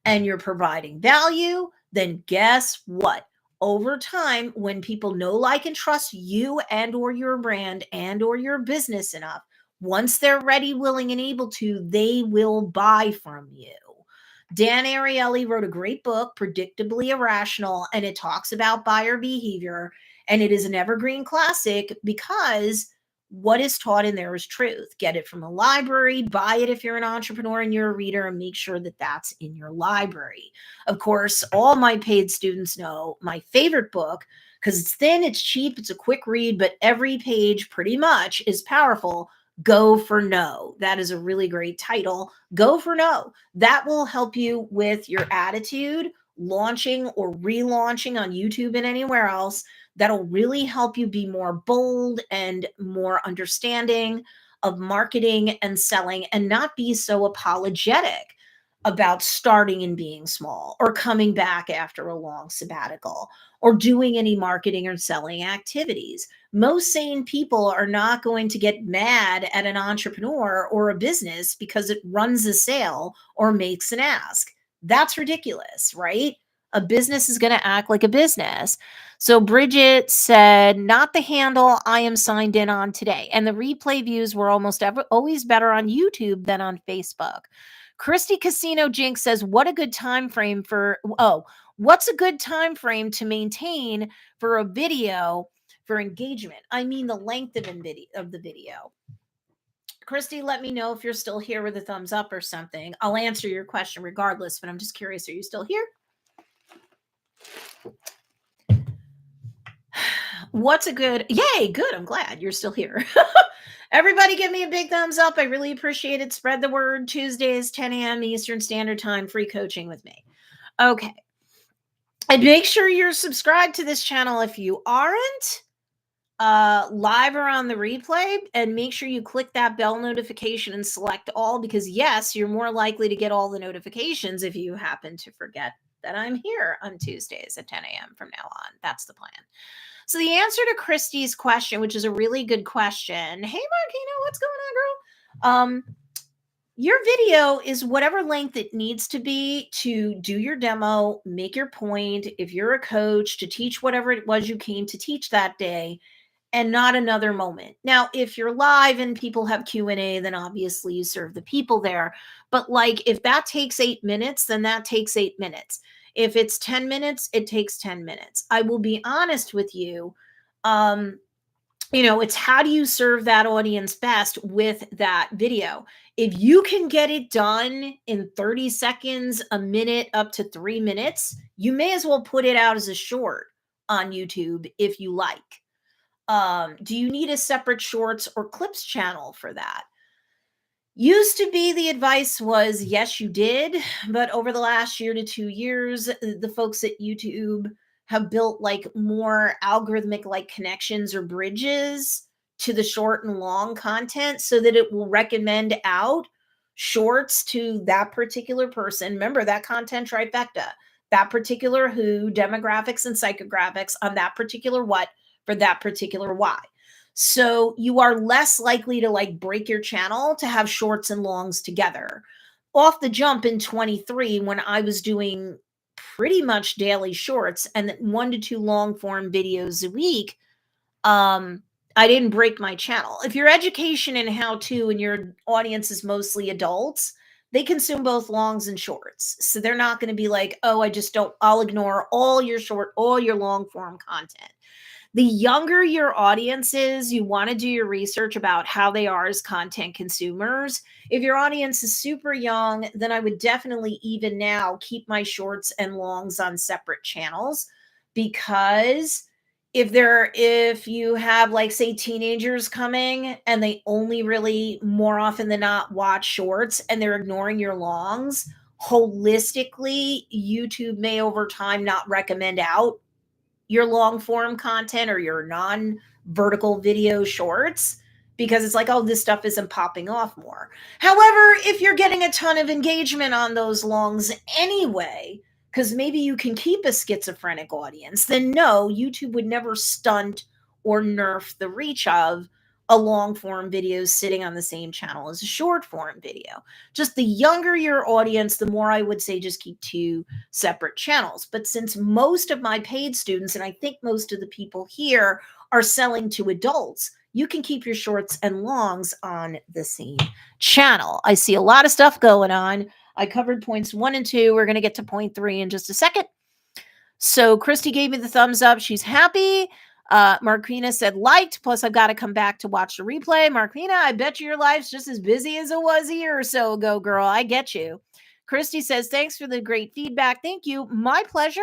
[SPEAKER 1] and you're providing value, then guess what? Over time, when people know, like, and trust you and or your brand and or your business enough, once they're ready, willing, and able to, they will buy from you. Dan Ariely wrote a great book, Predictably Irrational, and it talks about buyer behavior. And it is an evergreen classic because what is taught in there is truth. Get it from a library, buy it if you're an entrepreneur and you're a reader, and make sure that that's in your library. Of course, all my paid students know my favorite book, because it's thin, it's cheap, it's a quick read, but every page pretty much is powerful. Go for No. That is a really great title. Go for No. That will help you with your attitude, launching or relaunching on YouTube and anywhere else. That'll really help you be more bold and more understanding of marketing and selling, and not be so apologetic. about starting and being small or coming back after a long sabbatical or doing any marketing or selling activities. Most sane people are not going to get mad at an entrepreneur or a business because it runs a sale or makes an ask. That's ridiculous, right? A business is going to act like a business. So Bridget said, not the handle I am signed in on today. And the replay views were always better on YouTube than on Facebook. Christy Casino Jinx says, what a good time frame what's a good time frame to maintain for a video for engagement? I mean the length of the video. Christy, let me know if you're still here with a thumbs up or something. I'll answer your question regardless, but I'm just curious, are you still here? What's a good, yay, good. I'm glad you're still here. Everybody give me a big thumbs up. I really appreciate it. Spread the word. Tuesdays, 10 a.m. Eastern Standard Time, free coaching with me. Okay. And make sure you're subscribed to this channel if you aren't live or on the replay, and make sure you click that bell notification and select all, because yes, you're more likely to get all the notifications if you happen to forget that I'm here on Tuesdays at 10 a.m. from now on. That's the plan. So the answer to Christy's question, which is a really good question. Hey, Marquino, what's going on, girl? Your video is whatever length it needs to be to do your demo, make your point. If you're a coach, to teach whatever it was you came to teach that day, and not another moment. Now, if you're live and people have Q&A, then obviously you serve the people there. But like, if that takes 8 minutes, then that takes 8 minutes. If it's 10 minutes, it takes 10 minutes. I will be honest with you. It's how do you serve that audience best with that video? If you can get it done in 30 seconds, a minute, up to 3 minutes, you may as well put it out as a short on YouTube if you like. Do you need a separate shorts or clips channel for that? Used to be the advice was, yes, you did. But over the last year to 2 years, the folks at YouTube have built like more algorithmic like connections or bridges to the short and long content so that it will recommend out shorts to that particular person. Remember that content trifecta, that particular who, demographics and psychographics on that particular what for that particular why. So you are less likely to like break your channel to have shorts and longs together. Off the jump in 23, when I was doing pretty much daily shorts and 1 to 2 long form videos a week, I didn't break my channel. If your education and how to and your audience is mostly adults, they consume both longs and shorts. So they're not going to be like, oh, I'll ignore all your long form content. The younger your audience is, you want to do your research about how they are as content consumers. If your audience is super young, then I would definitely even now keep my shorts and longs on separate channels, because if you have like say teenagers coming and they only really more often than not watch shorts and they're ignoring your longs, holistically, YouTube may over time not recommend out your long form content or your non-vertical video shorts, because it's like, oh, this stuff isn't popping off more. However, if you're getting a ton of engagement on those longs anyway, because maybe you can keep a schizophrenic audience, then no, YouTube would never stunt or nerf the reach of a long form video sitting on the same channel as a short form video. Just the younger your audience, the more I would say just keep 2 separate channels. But since most of my paid students, and I think most of the people here, are selling to adults, you can keep your shorts and longs on the same channel. I see a lot of stuff going on. I covered points 1 and 2. We're going to get to point 3 in just a second. So Christy gave me the thumbs up. She's happy. Marquina said liked, plus I've got to come back to watch the replay. Marquina, I bet your life's just as busy as it was a year or so ago, girl. I get you. Christy says, thanks for the great feedback. Thank you. My pleasure.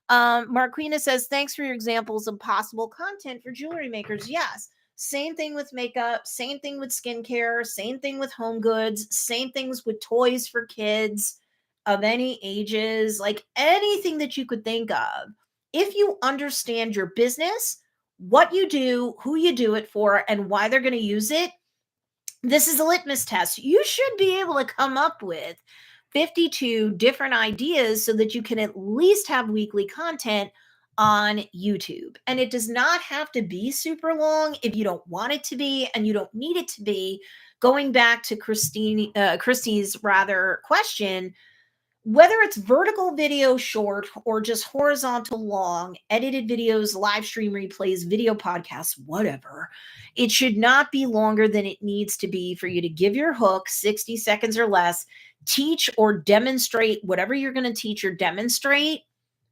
[SPEAKER 1] Marquina says, thanks for your examples of possible content for jewelry makers. Yes. Same thing with makeup, same thing with skincare, same thing with home goods, same things with toys for kids of any ages, like anything that you could think of. If you understand your business, what you do, who you do it for, and why they're going to use it, this is a litmus test. You should be able to come up with 52 different ideas so that you can at least have weekly content on YouTube. And it does not have to be super long if you don't want it to be and you don't need it to be. Going back to Christie's rather question, whether it's vertical video short or just horizontal long, edited videos, live stream replays, video podcasts, whatever, it should not be longer than it needs to be for you to give your hook 60 seconds or less, teach or demonstrate whatever you're going to teach or demonstrate.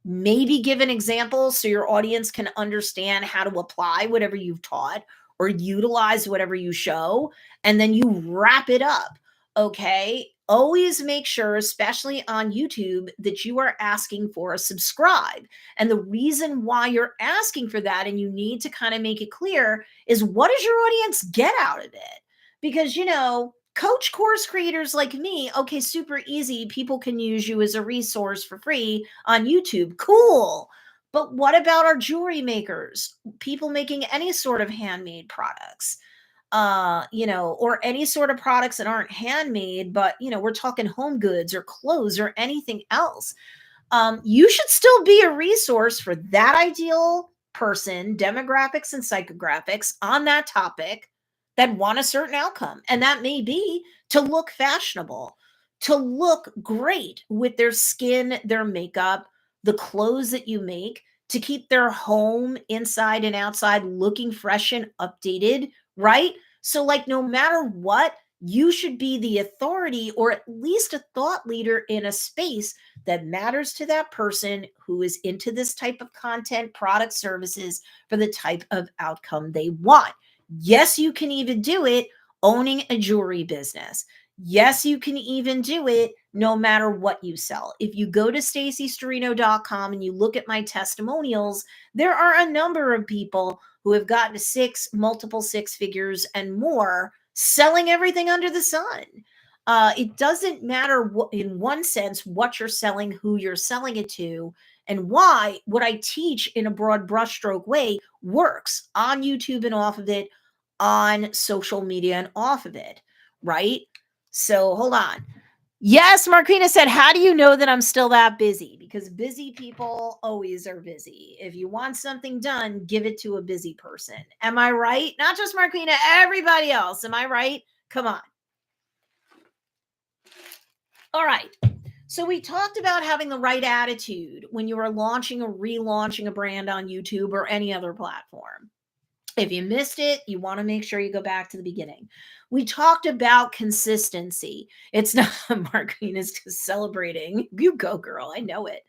[SPEAKER 1] Maybe give an example so your audience can understand how to apply whatever you've taught or utilize whatever you show, and then you wrap it up. Okay. Always make sure, especially on YouTube, that you are asking for a subscribe. And the reason why you're asking for that, and you need to kind of make it clear, is what does your audience get out of it? Because, coach course creators like me, okay, super easy. People can use you as a resource for free on YouTube. Cool. But what about our jewelry makers? People making any sort of handmade products? Or any sort of products that aren't handmade, but we're talking home goods or clothes or anything else. You should still be a resource for that ideal person, demographics and psychographics on that topic that want a certain outcome. And that may be to look fashionable, to look great with their skin, their makeup, the clothes that you make, to keep their home inside and outside looking fresh and updated, right? So, like, no matter what, you should be the authority or at least a thought leader in a space that matters to that person who is into this type of content, product, services for the type of outcome they want. Yes, you can even do it owning a jewelry business. Yes, you can even do it no matter what you sell. If you go to stacystorino.com and you look at my testimonials, there are a number of people who have gotten to multiple six figures and more selling everything under the sun. It doesn't matter in one sense what you're selling, who you're selling it to, and why. What I teach in a broad brushstroke way works on YouTube and off of it, on social media and off of it, right? So hold on. Yes, Marquina said, how do you know that I'm still that busy? Because busy people always are busy. If you want something done, give it to a busy person. Am I right? Not just Marquina, everybody else. Am I right? Come on. All right. So we talked about having the right attitude when you are launching or relaunching a brand on YouTube or any other platform. If you missed it, you want to make sure you go back to the beginning. We talked about consistency. It's not Marquina's just celebrating. You go, girl. I know it.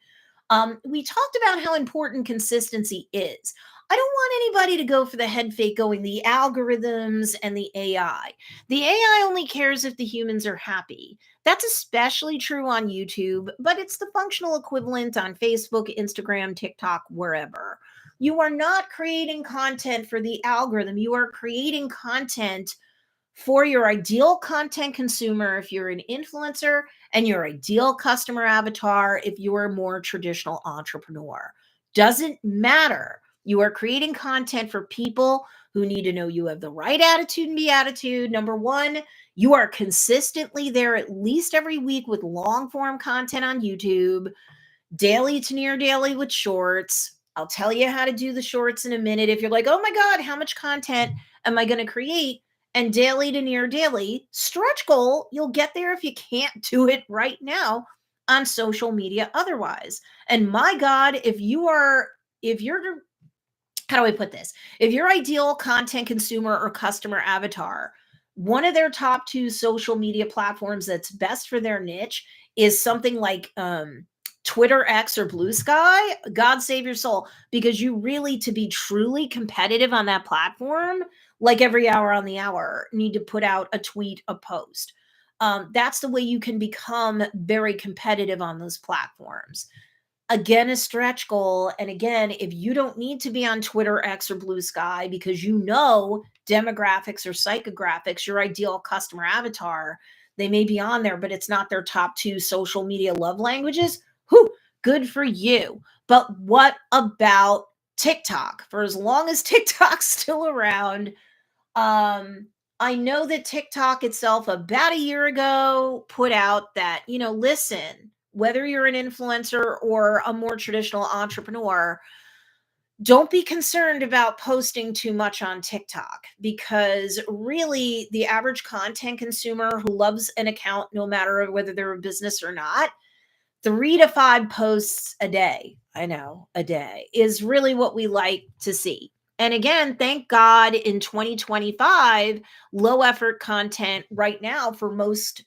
[SPEAKER 1] We talked about how important consistency is. I don't want anybody to go for the head fake going the algorithms and the AI. The AI only cares if the humans are happy. That's especially true on YouTube, but it's the functional equivalent on Facebook, Instagram, TikTok, wherever. You are not creating content for the algorithm. You are creating content for your ideal content consumer if you're an influencer, and your ideal customer avatar if you're a more traditional entrepreneur. Doesn't matter. You are creating content for people who need to know you have the right attitude and beatitude. Number one, you are consistently there at least every week with long form content on YouTube, daily to near daily with shorts. I'll tell you how to do the shorts in a minute. If you're like, oh my God, how much content am I going to create? And daily to near daily, stretch goal, you'll get there if you can't do it right now on social media otherwise. And my God, if you're, how do I put this? If your ideal content consumer or customer avatar, one of their top two social media platforms that's best for their niche is something like Twitter X or Blue Sky, God save your soul, because you really, to be truly competitive on that platform, like every hour on the hour, need to put out a tweet, a post. That's the way you can become very competitive on those platforms. Again, a stretch goal. And again, if you don't need to be on Twitter X or Blue Sky because you know demographics or psychographics, your ideal customer avatar, they may be on there, but it's not their top two social media love languages. Whew, good for you. But what about TikTok? For as long as TikTok's still around, I know that TikTok itself about a year ago put out that, listen, whether you're an influencer or a more traditional entrepreneur, don't be concerned about posting too much on TikTok, because really the average content consumer who loves an account, no matter whether they're a business or not, 3 to 5 posts a day, I know, a day, is really what we like to see. And again, thank God in 2025, low effort content right now for most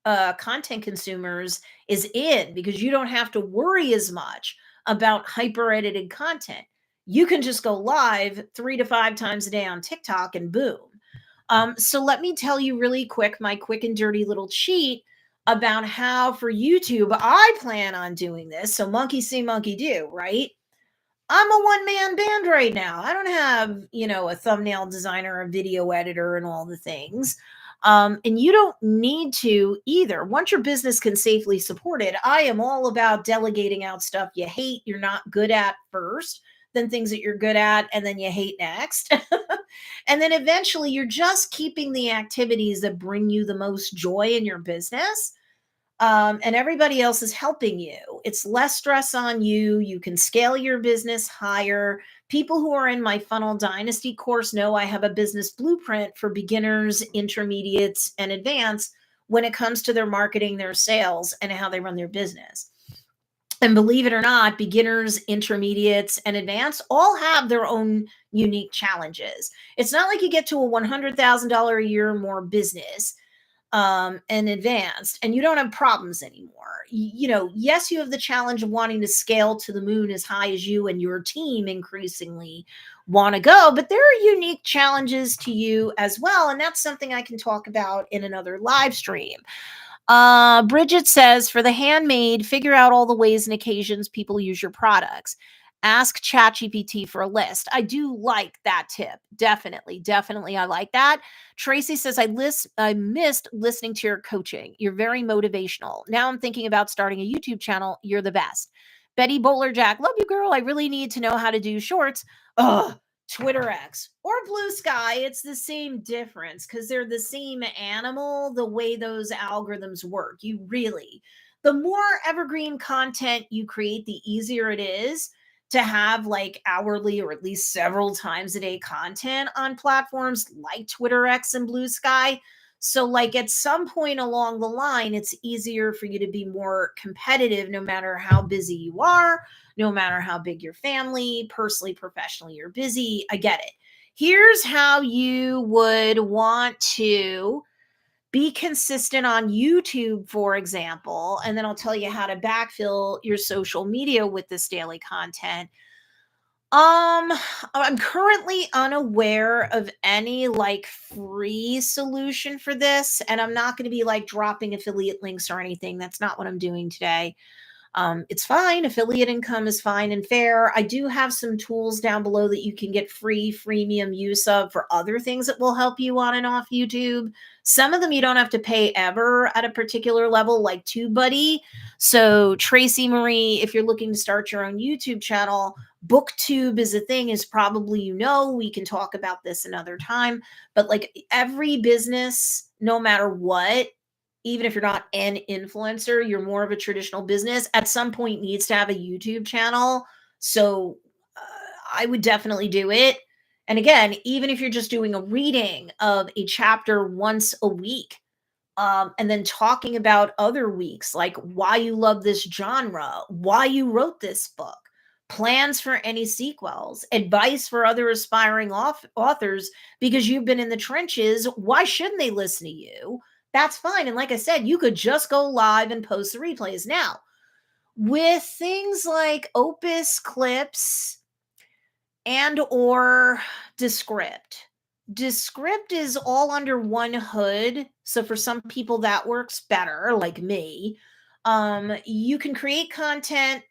[SPEAKER 1] content consumers is in, because you don't have to worry as much about hyper edited content. You can just go live 3 to 5 times a day on TikTok and boom. So let me tell you really quick my quick and dirty little cheat about how for YouTube I plan on doing this. So monkey see, monkey do, right? I'm a one man band right now. I don't have, a thumbnail designer, a video editor, and all the things. And you don't need to either. Once your business can safely support it, I am all about delegating out stuff you hate, you're not good at first, then things that you're good at, and then you hate next. And then eventually you're just keeping the activities that bring you the most joy in your business, and everybody else is helping you. It's less stress on you. You can scale your business higher. People who are in my Funnel Dynasty course know I have a business blueprint for beginners, intermediates, and advanced when it comes to their marketing, their sales, and how they run their business. And believe it or not, beginners, intermediates, and advanced all have their own unique challenges. It's not like you get to a $100,000 a year or more business and advanced and you don't have problems anymore. Yes, you have the challenge of wanting to scale to the moon as high as you and your team increasingly want to go, but there are unique challenges to you as well, and that's something I can talk about in another live stream. Bridget says, for the handmade, figure out all the ways and occasions people use your products. Ask ChatGPT for a list. I do like that tip. Definitely, definitely, I like that. Tracy says, I missed listening to your coaching. You're very motivational. Now I'm thinking about starting a YouTube channel. You're the best. Betty Bowler Jack, love you, girl. I really need to know how to do shorts. Ugh. Twitter X or Blue Sky, it's the same difference because they're the same animal, the way those algorithms work. The more evergreen content you create, the easier it is to have like hourly or at least several times a day content on platforms like Twitter X and Blue Sky. So, like at some point along the line, it's easier for you to be more competitive no matter how busy you are, no matter how big your family, personally, professionally, you're busy. I get it. Here's how you would want to be consistent on YouTube, for example, and then I'll tell you how to backfill your social media with this daily content. I'm currently unaware of any like free solution for this, and I'm not going to be like dropping affiliate links or anything. That's not what I'm doing today. It's fine. Affiliate income is fine and fair. I do have some tools down below that you can get free freemium use of for other things that will help you on and off YouTube. Some of them you don't have to pay ever at a particular level, like TubeBuddy. So, Tracy Marie, if you're looking to start your own YouTube channel, BookTube is a thing, is probably, we can talk about this another time. But like every business, no matter what, even if you're not an influencer, you're more of a traditional business, at some point needs to have a YouTube channel. So I would definitely do it. And again, even if you're just doing a reading of a chapter once a week, and then talking about other weeks, like why you love this genre, why you wrote this book, plans for any sequels, advice for other aspiring authors, because you've been in the trenches. Why shouldn't they listen to you? That's fine. And like I said, you could just go live and post the replays. Now, with things like Opus Clips and or Descript. Descript is all under one hood. So for some people that works better, like me. You can create content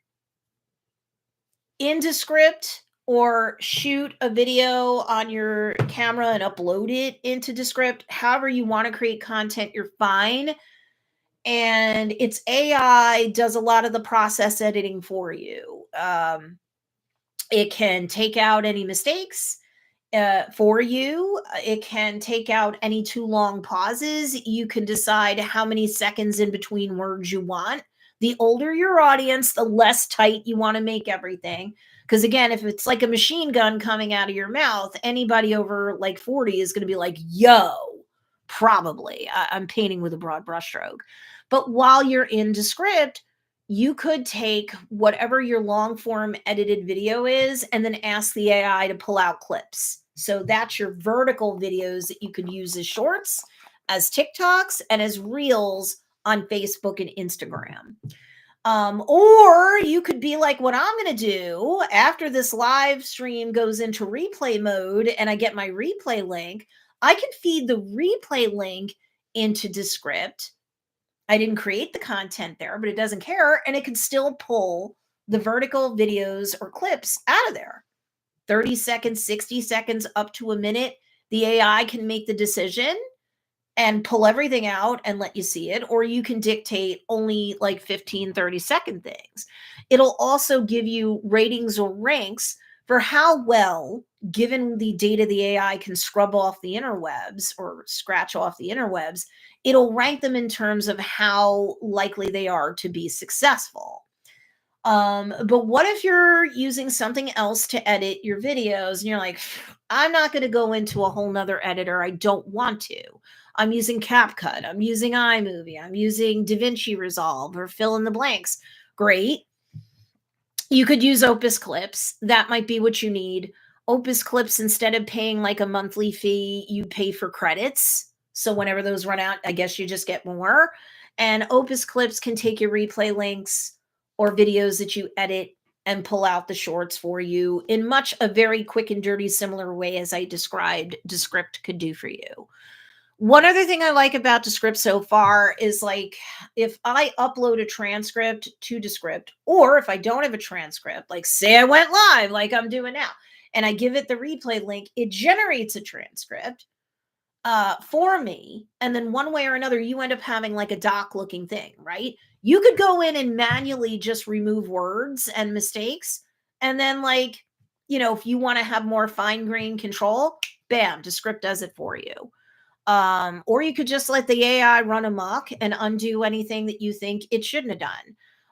[SPEAKER 1] in Descript or shoot a video on your camera and upload it into Descript. However you want to create content, you're fine. And it's AI does a lot of the process editing for you. It can take out any mistakes. for you. It can take out any too long pauses. You can decide how many seconds in between words you want. The older your audience, the less tight you want to make everything. Because again, if it's like a machine gun coming out of your mouth, anybody over like 40 is going to be like, yo, probably. I'm painting with a broad brushstroke. But while you're in Descript, you could take whatever your long form edited video is and then ask the AI to pull out clips. So that's your vertical videos that you could use as shorts, as TikToks, and as reels on Facebook and Instagram. Or you could be like what I'm going to do after this live stream goes into replay mode and I get my replay link. I can feed the replay link into Descript. I didn't create the content there, but it doesn't care. And it can still pull the vertical videos or clips out of there. 30 seconds, 60 seconds, up to a minute. The AI can make the decision and pull everything out and let you see it. Or you can dictate only like 15, 30-second things. It'll also give you ratings or ranks for how well, given the data the AI can scrub off the interwebs or scratch off the interwebs, it'll rank them in terms of how likely they are to be successful. But what if you're using something else to edit your videos and you're like, I'm not going to go into a whole nother editor. I don't want to. I'm using CapCut. I'm using iMovie. I'm using DaVinci Resolve or fill in the blanks. Great. You could use Opus Clips. That might be what you need. Opus Clips, instead of paying like a monthly fee, you pay for credits. So whenever those run out, I guess you just get more. And Opus Clips can take your replay links or videos that you edit and pull out the shorts for you in much a very quick and dirty, similar way as I described Descript could do for you. One other thing I like about Descript so far is like if I upload a transcript to Descript, or if I don't have a transcript, like say I went live like I'm doing now, and I give it the replay link, it generates a transcript for me. And then one way or another, you end up having like a doc looking thing, right? You could go in and manually just remove words and mistakes. And then, like, if you want to have more fine grained control, bam, Descript does it for you. Or you could just let the AI run amok and undo anything that you think it shouldn't have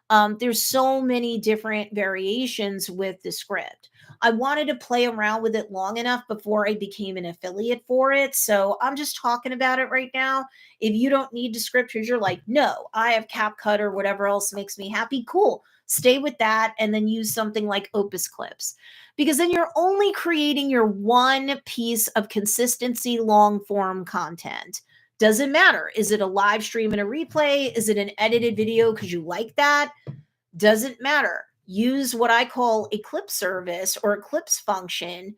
[SPEAKER 1] done. There's so many different variations with Descript. I wanted to play around with it long enough before I became an affiliate for it. So I'm just talking about it right now. If you don't need descriptors, you're like, no, I have CapCut or whatever else makes me happy. Cool. Stay with that and then use something like Opus Clips, because then you're only creating your one piece of consistency long form content. Doesn't matter. Is it a live stream and a replay? Is it an edited video because you like that? Doesn't matter. Use what I call a clip service or a clips function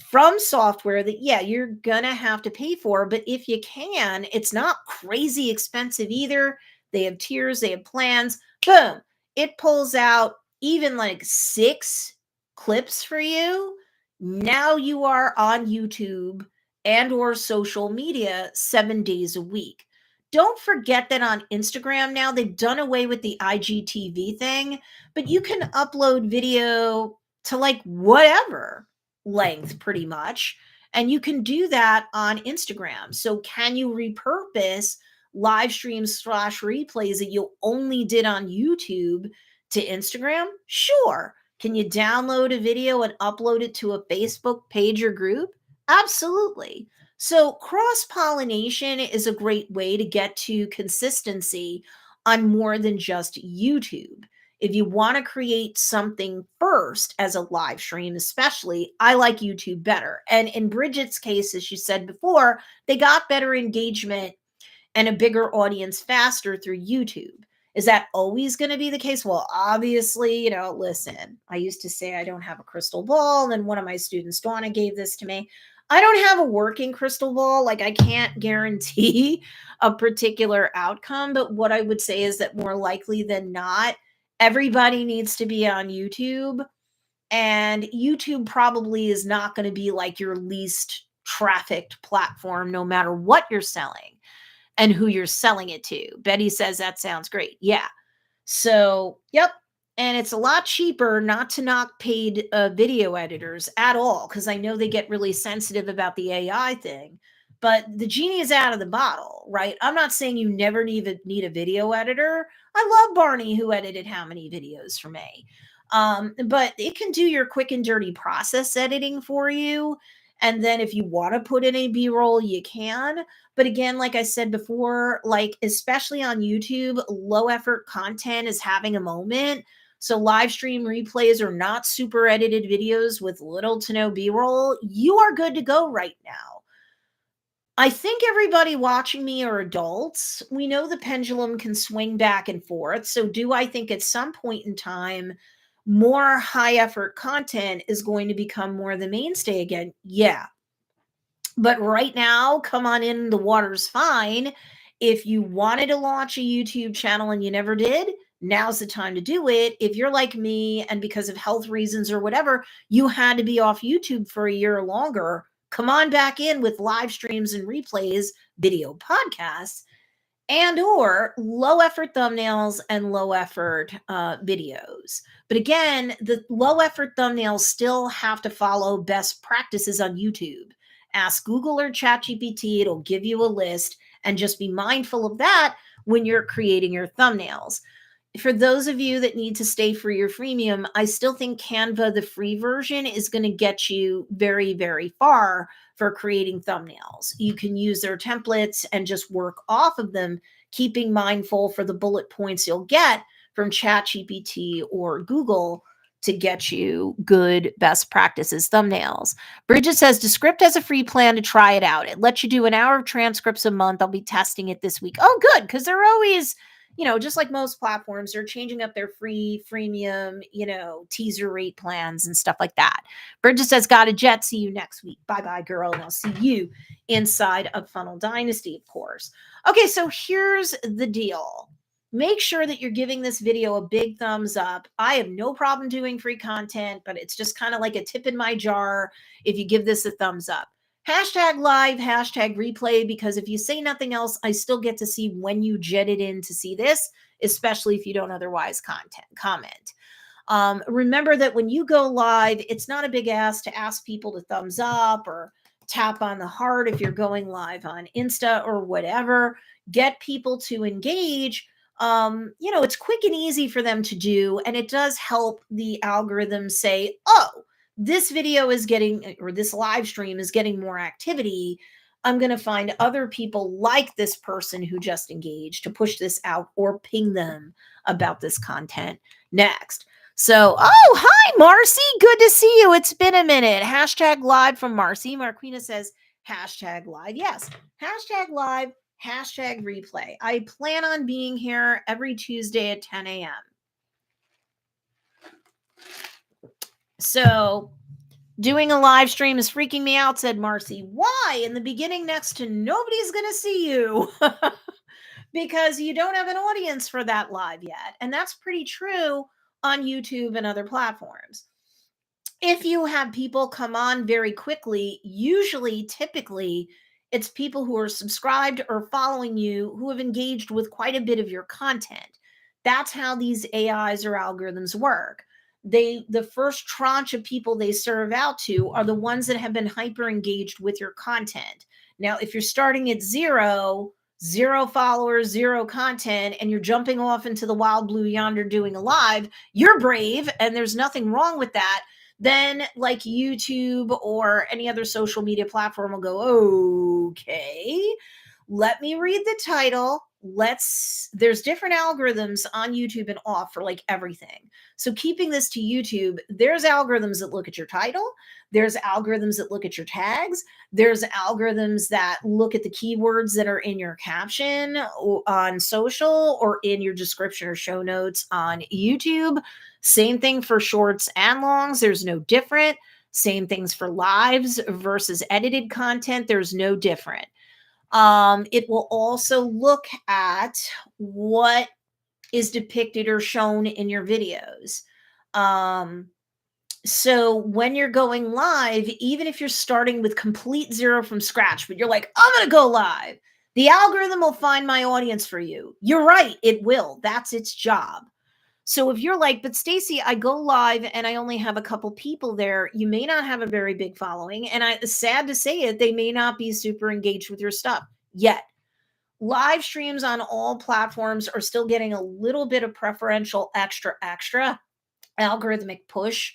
[SPEAKER 1] from software that, yeah, you're going to have to pay for. But if you can, it's not crazy expensive either. They have tiers, they have plans. Boom. It pulls out even like 6 clips for you. Now you are on YouTube and or social media 7 days a week. Don't forget that on Instagram now they've done away with the IGTV thing, but you can upload video to like whatever length pretty much, and you can do that on Instagram. So can you repurpose live streams / replays that you only did on YouTube to Instagram? Sure. Can you download a video and upload it to a Facebook page or group? Absolutely. So, cross pollination is a great way to get to consistency on more than just YouTube. If you want to create something first as a live stream, especially, I like YouTube better. And in Bridget's case, as she said before, they got better engagement and a bigger audience faster through YouTube. Is that always going to be the case? Well, obviously, listen, I used to say I don't have a crystal ball. And one of my students, Donna, gave this to me. I don't have a working crystal ball. Like I can't guarantee a particular outcome. But what I would say is that more likely than not, everybody needs to be on YouTube. And YouTube probably is not going to be like your least trafficked platform, no matter what you're selling and who you're selling it to. Betty says that sounds great. Yeah. So, yep. And it's a lot cheaper, not to knock paid video editors at all, because I know they get really sensitive about the AI thing. But the genie is out of the bottle, right? I'm not saying you never need a video editor. I love Barney, who edited how many videos for me. But it can do your quick and dirty process editing for you. And then if you want to put in a B-roll, you can. But again, like I said before, like especially on YouTube, low effort content is having a moment. So live stream replays are not super edited videos with little to no B-roll. You are good to go right now. I think everybody watching me are adults. We know the pendulum can swing back and forth. So do I think at some point in time more high effort content is going to become more the mainstay again? Yeah. But right now, come on in, the water's fine. If you wanted to launch a YouTube channel and you never did, now's the time to do it. If you're like me and because of health reasons or whatever, you had to be off YouTube for a year or longer, come on back in with live streams and replays, video podcasts, and or low effort thumbnails and low effort videos. But again, the low effort thumbnails still have to follow best practices on YouTube. Ask Google or ChatGPT, it'll give you a list, and just be mindful of that when you're creating your thumbnails. For those of you that need to stay for your freemium, I still think Canva, the free version, is going to get you very, very far for creating thumbnails. You can use their templates and just work off of them, keeping mindful for the bullet points you'll get from ChatGPT or Google to get you good best practices thumbnails. Bridget says, Descript has a free plan to try it out. It lets you do an hour of transcripts a month. I'll be testing it this week. Oh, good, because they're always, just like most platforms, they're changing up their freemium, teaser rate plans and stuff like that. Bridget says, got a jet. See you next week. Bye-bye, girl. And I'll see you inside of Funnel Dynasty, of course. Okay, so here's the deal. Make sure that you're giving this video a big thumbs up. I have no problem doing free content, but it's just kind of like a tip in my jar if you give this a thumbs up. Hashtag live, hashtag replay, because if you say nothing else, I still get to see when you jetted in to see this, especially if you don't otherwise comment. Remember that when you go live, it's not a big ask to ask people to thumbs up or tap on the heart if you're going live on Insta or whatever. Get people to engage. It's quick and easy for them to do, and it does help the algorithm say, oh, this video is getting, or this live stream is getting more activity. I'm going to find other people like this person who just engaged to push this out or ping them about this content next. So, oh, hi, Marcy. Good to see you. It's been a minute. Hashtag live from Marcy. Marquina says, hashtag live. Yes, hashtag live, hashtag replay. I plan on being here every Tuesday at 10 a.m. So doing a live stream is freaking me out, said Marcy. Why? In the beginning, next to nobody's going to see you because you don't have an audience for that live yet. And that's pretty true on YouTube and other platforms. If you have people come on very quickly, typically, it's people who are subscribed or following you who have engaged with quite a bit of your content. That's how these AIs or algorithms work. The first tranche of people they serve out to are the ones that have been hyper engaged with your content. Now, if you're starting at zero followers, zero content, and you're jumping off into the wild blue yonder doing a live, you're brave, and there's nothing wrong with that. Then like YouTube or any other social media platform will go, okay, let me read the title. There's different algorithms on YouTube and off for like everything. So keeping this to YouTube, there's algorithms that look at your title. There's algorithms that look at your tags. There's algorithms that look at the keywords that are in your caption on social or in your description or show notes on YouTube. Same thing for shorts and longs. There's no different. Same things for lives versus edited content. There's no different. It will also look at what is depicted or shown in your videos. So when you're going live, even if you're starting with complete zero from scratch, but you're like, I'm going to go live, the algorithm will find my audience for you. You're right. It will. That's its job. So if you're like, but Stacy, I go live and I only have a couple people there, you may not have a very big following. And sad to say it, they may not be super engaged with your stuff yet. Live streams on all platforms are still getting a little bit of preferential extra algorithmic push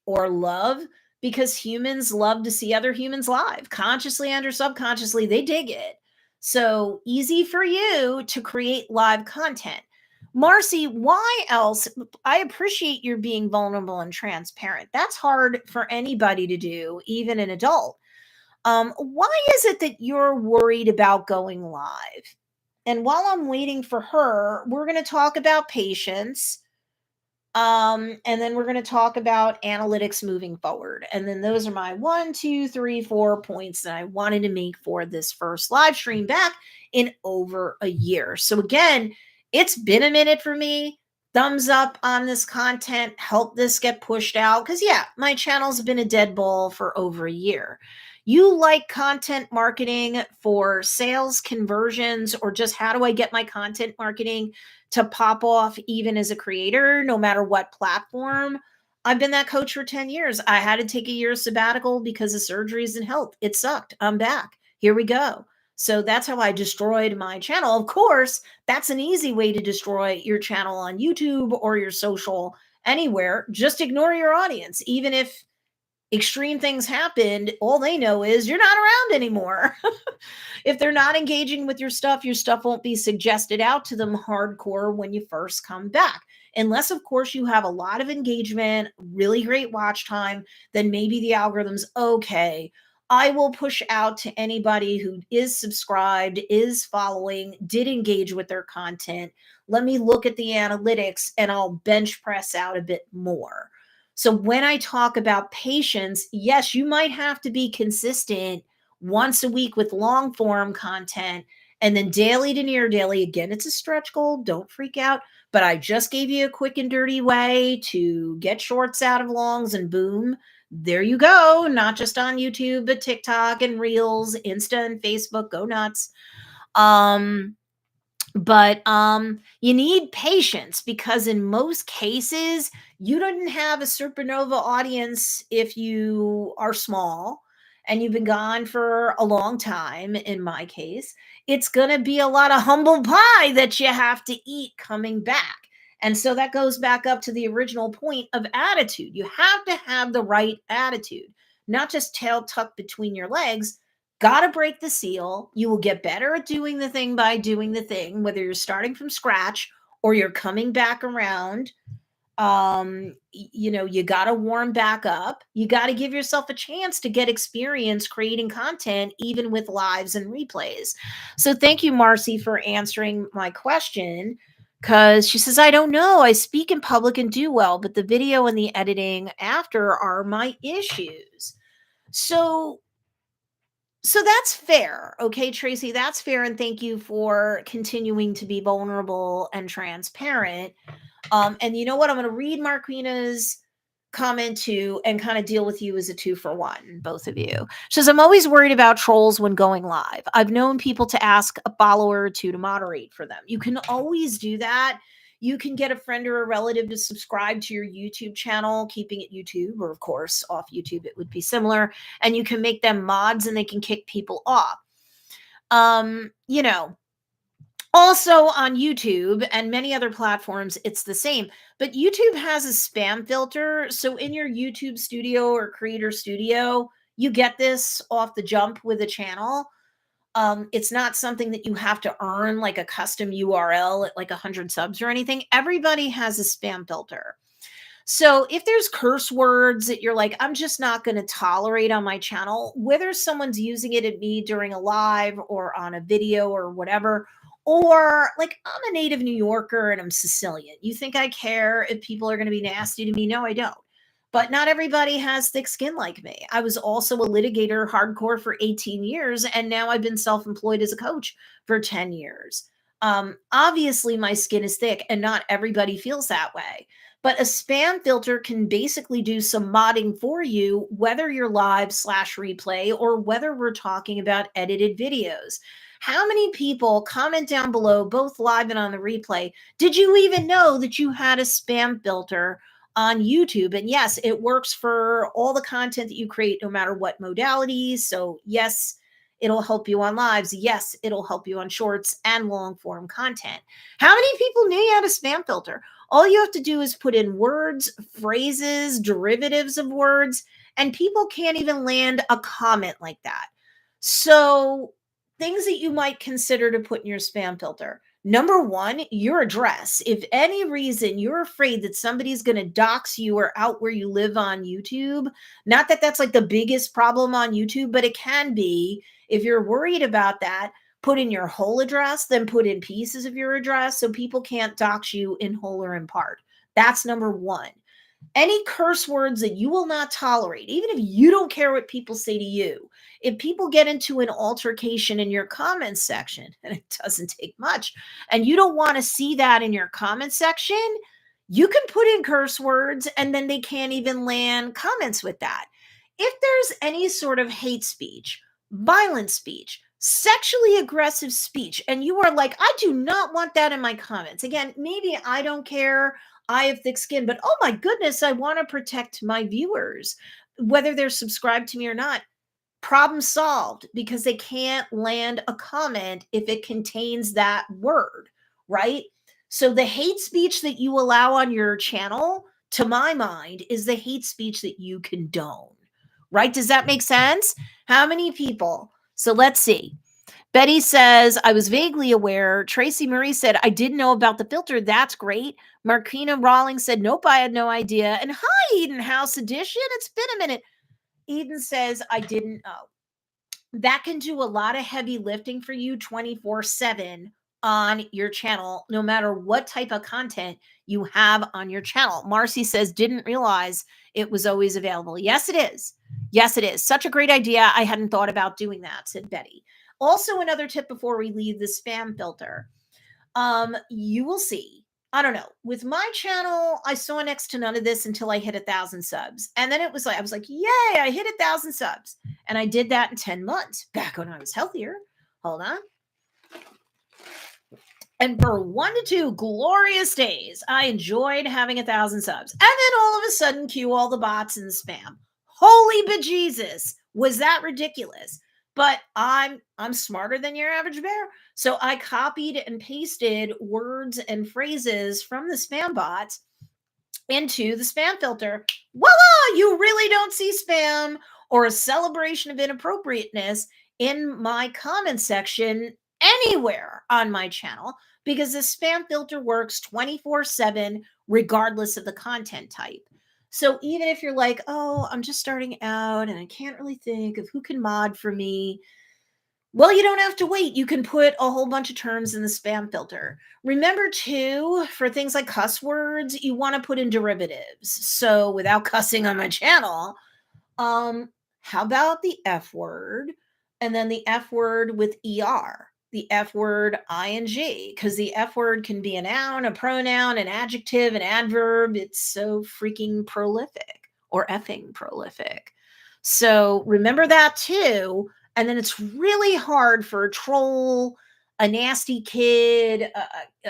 [SPEAKER 1] or love because humans love to see other humans live, consciously and or subconsciously. They dig it. So easy for you to create live content. Marcy, why else? I appreciate your being vulnerable and transparent. That's hard for anybody to do, even an adult. Why is it that you're worried about going live? And while I'm waiting for her, we're going to talk about patience. And then we're going to talk about analytics moving forward. And then those are my 1, 2, 3, 4 points that I wanted to make for this first live stream back in over a year. So again, it's been a minute for me. Thumbs up on this content, help this get pushed out. Because yeah, my channel's been a dead ball for over a year. You like content marketing for sales conversions, or just how do I get my content marketing to pop off even as a creator, no matter what platform? I've been that coach for 10 years. I had to take a year sabbatical because of surgeries and health. It sucked. I'm back. Here we go. So that's how I destroyed my channel. Of course, that's an easy way to destroy your channel on YouTube or your social anywhere. Just ignore your audience. Even if extreme things happened, all they know is you're not around anymore. If they're not engaging with your stuff won't be suggested out to them hardcore when you first come back. Unless, of course, you have a lot of engagement, really great watch time, then maybe the algorithm's okay. I will push out to anybody who is subscribed, is following, did engage with their content. Let me look at the analytics and I'll bench press out a bit more. So when I talk about patience, yes, you might have to be consistent once a week with long form content, and then daily to near daily. Again, it's a stretch goal. Don't freak out. But I just gave you a quick and dirty way to get shorts out of longs, and boom, there you go. Not just on YouTube, but TikTok and Reels, Insta and Facebook. Go nuts. But you need patience, because in most cases you don't have a supernova audience if you are small and you've been gone for a long time. In my case, it's going to be a lot of humble pie that you have to eat coming back. And so that goes back up to the original point of attitude. You have to have the right attitude, not just tail tucked between your legs. Got to break the seal. You will get better at doing the thing by doing the thing, whether you're starting from scratch or you're coming back around. You got to warm back up. You got to give yourself a chance to get experience creating content, even with lives and replays. So thank you, Marcy, for answering my question. Because she says, I don't know. I speak in public and do well, but the video and the editing after are my issues. So that's fair. Okay, Tracy, that's fair. And thank you for continuing to be vulnerable and transparent. And you know what? I'm going to read Marquina's comment too and kind of deal with you as a 2-for-1, both of you. She says, I'm always worried about trolls when going live. I've known people to ask a follower or two to moderate for them. You can always do that. You can get a friend or a relative to subscribe to your YouTube channel, keeping it YouTube, or of course off YouTube, it would be similar. And you can make them mods and they can kick people off. Also on YouTube and many other platforms, it's the same. But YouTube has a spam filter. So in your YouTube studio or Creator Studio, you get this off the jump with a channel. It's not something that you have to earn, like a custom URL at like 100 subs or anything. Everybody has a spam filter. So if there's curse words that you're like, I'm just not going to tolerate on my channel, whether someone's using it at me during a live or on a video or whatever, or like I'm a native New Yorker and I'm Sicilian. You think I care if people are going to be nasty to me? No, I don't. But not everybody has thick skin like me. I was also a litigator hardcore for 18 years, and now I've been self-employed as a coach for 10 years. Obviously, my skin is thick, and not everybody feels that way. But a spam filter can basically do some modding for you, whether you're live/replay or whether we're talking about edited videos. How many people comment down below, both live and on the replay? Did you even know that you had a spam filter on YouTube? And yes, it works for all the content that you create, no matter what modalities. So yes, it'll help you on lives. Yes, it'll help you on shorts and long form content. How many people knew you had a spam filter? All you have to do is put in words, phrases, derivatives of words, and people can't even land a comment like that. So things that you might consider to put in your spam filter. Number one, your address. If any reason you're afraid that somebody's going to dox you or out where you live on YouTube, not that that's like the biggest problem on YouTube, but it can be. If you're worried about that, put in your whole address, then put in pieces of your address so people can't dox you in whole or in part. That's number one. Any curse words that you will not tolerate, even if you don't care what people say to you, if people get into an altercation in your comments section, and it doesn't take much, and you don't want to see that in your comment section, you can put in curse words and then they can't even land comments with that. If there's any sort of hate speech, violent speech, sexually aggressive speech, and you are like, I do not want that in my comments. Again, maybe I don't care. I have thick skin, but oh my goodness, I want to protect my viewers, whether they're subscribed to me or not. Problem solved, because they can't land a comment if it contains that word, right? So the hate speech that you allow on your channel, to my mind, is the hate speech that you condone, right? Does that make sense? How many people? So let's see. Betty says, I was vaguely aware. Tracy Marie said, I didn't know about the filter. That's great. Marquina Rawlings said, nope, I had no idea. And hi, Eden House Edition. It's been a minute. Eden says, I didn't know. That can do a lot of heavy lifting for you 24/7 on your channel, no matter what type of content you have on your channel. Marcy says, didn't realize it was always available. Yes, it is. Yes, it is. Such a great idea. I hadn't thought about doing that, said Betty. Also, another tip before we leave the spam filter. You will see. I don't know. With my channel, I saw next to none of this until I hit 1,000 subs. And then it was like, I was like, yay, I hit 1,000 subs. And I did that in 10 months back when I was healthier. Hold on. And for 1 to 2 glorious days, I enjoyed having 1,000 subs. And then all of a sudden, cue all the bots and the spam. Holy bejesus. Was that ridiculous? But I'm smarter than your average bear. So I copied and pasted words and phrases from the spam bots into the spam filter. Voila! You really don't see spam or a celebration of inappropriateness in my comment section anywhere on my channel, because the spam filter works 24/7 regardless of the content type. So even if you're like, oh, I'm just starting out and I can't really think of who can mod for me, well, you don't have to wait. You can put a whole bunch of terms in the spam filter. Remember, too, for things like cuss words, you want to put in derivatives. So without cussing on my channel, how about the F word and then the F word with ER, the F word ing, because the F word can be a noun, a pronoun, an adjective, an adverb. It's so freaking prolific, or effing prolific. So remember that too. And then it's really hard for a troll, a nasty kid,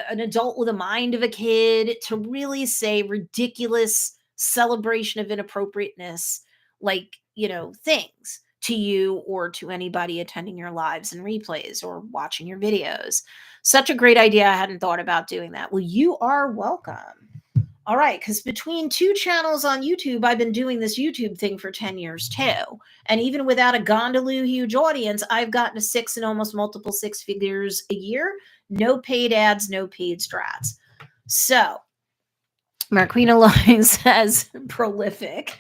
[SPEAKER 1] an adult with a mind of a kid to really say ridiculous celebration of inappropriateness, like, things to you or to anybody attending your lives and replays or watching your videos. Such a great idea. I hadn't thought about doing that. Well, you are welcome. All right, because between 2 channels on YouTube, I've been doing this YouTube thing for 10 years too. And even without a Gondaloo huge audience, I've gotten to 6 and almost multiple 6 figures a year. No paid ads, no paid strats. So, Marquina Line says prolific.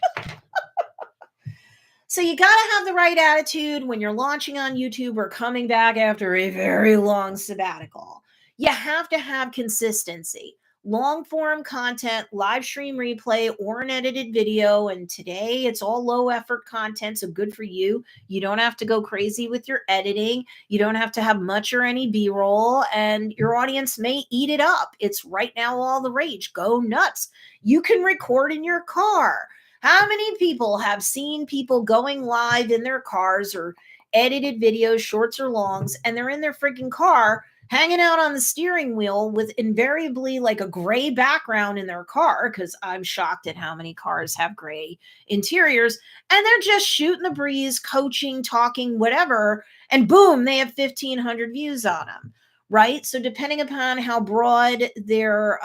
[SPEAKER 1] So you got to have the right attitude when you're launching on YouTube or coming back after a very long sabbatical. You have to have consistency. Long form content, live stream replay, or an edited video. And today it's all low effort content. So good for you. You don't have to go crazy with your editing. You don't have to have much or any B-roll, and your audience may eat it up. It's right now all the rage. Go nuts. You can record in your car. How many people have seen people going live in their cars or edited videos, shorts or longs, and they're in their freaking car hanging out on the steering wheel with invariably like a gray background in their car, because I'm shocked at how many cars have gray interiors, and they're just shooting the breeze, coaching, talking, whatever, and boom, they have 1,500 views on them. Right. So depending upon how broad their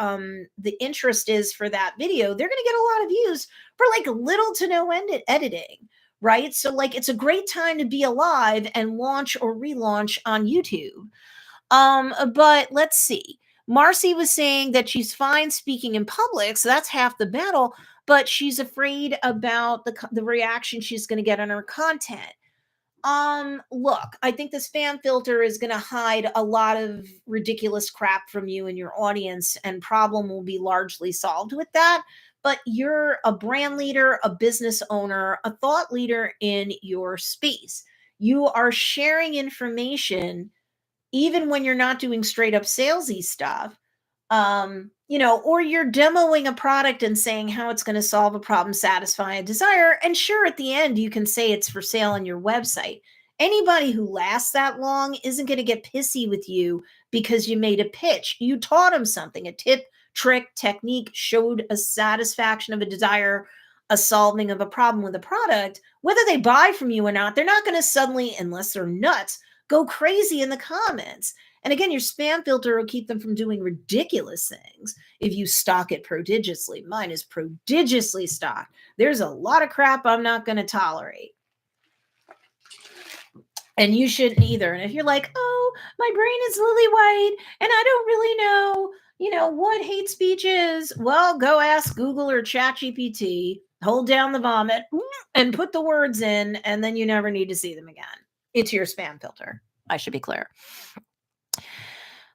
[SPEAKER 1] the interest is for that video, they're going to get a lot of views for like little to no editing. Right. So like it's a great time to be alive and launch or relaunch on YouTube. But let's see. Marcy was saying that she's fine speaking in public, so that's half the battle, but she's afraid about the reaction she's going to get on her content. Look, I think the spam filter is going to hide a lot of ridiculous crap from you and your audience, and problem will be largely solved with that. But you're a brand leader, a business owner, a thought leader in your space. You are sharing information even when you're not doing straight up salesy stuff. Or you're demoing a product and saying how it's going to solve a problem, satisfy a desire. And sure, at the end, you can say it's for sale on your website. Anybody who lasts that long isn't going to get pissy with you because you made a pitch. You taught them something, a tip, trick, technique, showed a satisfaction of a desire, a solving of a problem with a product. Whether they buy from you or not, they're not going to suddenly, unless they're nuts, go crazy in the comments. And again, your spam filter will keep them from doing ridiculous things if you stock it prodigiously. Mine is prodigiously stocked. There's a lot of crap I'm not going to tolerate. And you shouldn't either. And if you're like, oh, my brain is lily white and I don't really know, what hate speech is, well, go ask Google or ChatGPT, hold down the vomit and put the words in, and then you never need to see them again. It's your spam filter. I should be clear.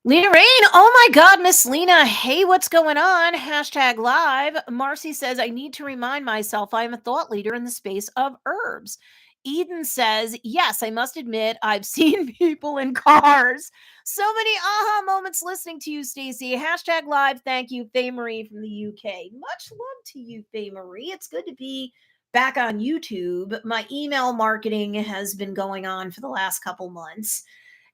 [SPEAKER 1] Lena Rain, oh my God, Miss Lena. Hey, what's going on? Hashtag live. Marcy says, I need to remind myself I am a thought leader in the space of herbs. Eden says, yes, I must admit, I've seen people in cars. So many aha moments listening to you, Stacy. Hashtag live. Thank you, Faye Marie from the UK. Much love to you, Faye Marie. It's good to be back on YouTube. My email marketing has been going on for the last couple months.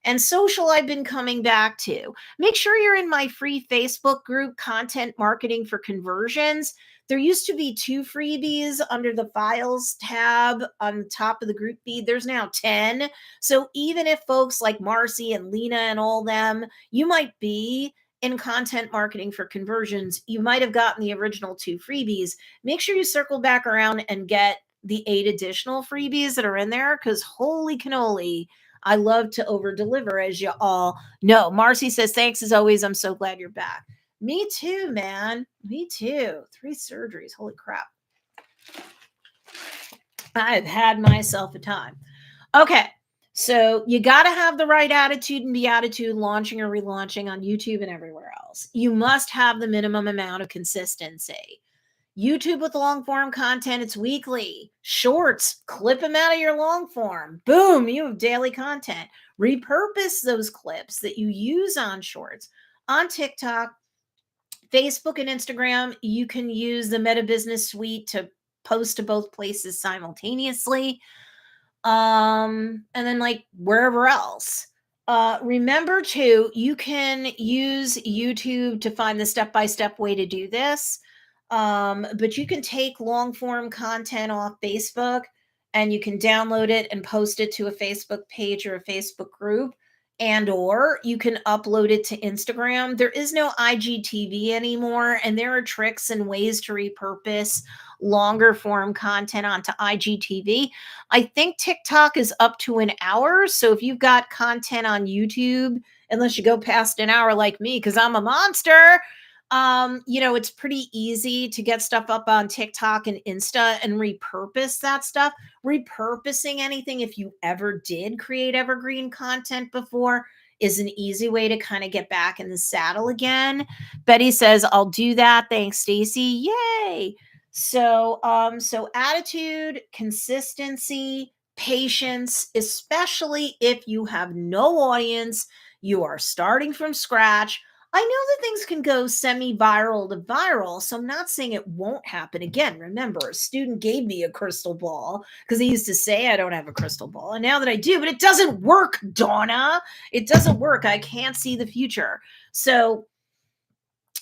[SPEAKER 1] And social, I've been coming back to. Make sure you're in my free Facebook group, Content Marketing for Conversions. There used to be 2 freebies under the Files tab on the top of the group feed. There's now 10. So even if folks like Marcy and Lena and all them, you might be in Content Marketing for Conversions, you might have gotten the original 2 freebies. Make sure you circle back around and get the 8 additional freebies that are in there, because holy cannoli, I love to over deliver, as you all know. Marcy says, thanks as always. I'm so glad you're back. Me too, man. Me too. 3 surgeries. Holy crap. I've had myself a time. Okay. So you got to have the right attitude and beatitude launching or relaunching on YouTube and everywhere else. You must have the minimum amount of consistency. YouTube with long form content, it's weekly. Shorts, clip them out of your long form. Boom, you have daily content. Repurpose those clips that you use on shorts. On TikTok, Facebook, and Instagram, you can use the Meta Business Suite to post to both places simultaneously. And then like wherever else. Remember too, you can use YouTube to find the step-by-step way to do this. But you can take long form content off Facebook and you can download it and post it to a Facebook page or a Facebook group, and or you can upload it to Instagram. There is no IGTV anymore, and there are tricks and ways to repurpose longer form content onto IGTV. I think TikTok is up to an hour. So if you've got content on YouTube, unless you go past an hour like me, because I'm a monster, it's pretty easy to get stuff up on TikTok and Insta and repurpose that stuff. Repurposing anything, if you ever did create evergreen content before, is an easy way to kind of get back in the saddle again. Betty says, I'll do that. Thanks, Stacy. Yay. So attitude, consistency, patience, especially if you have no audience, you are starting from scratch. I know that things can go semi-viral to viral, so I'm not saying it won't happen. Again, remember, a student gave me a crystal ball because he used to say I don't have a crystal ball, and now that I do, but it doesn't work, Donna. It doesn't work. I can't see the future. So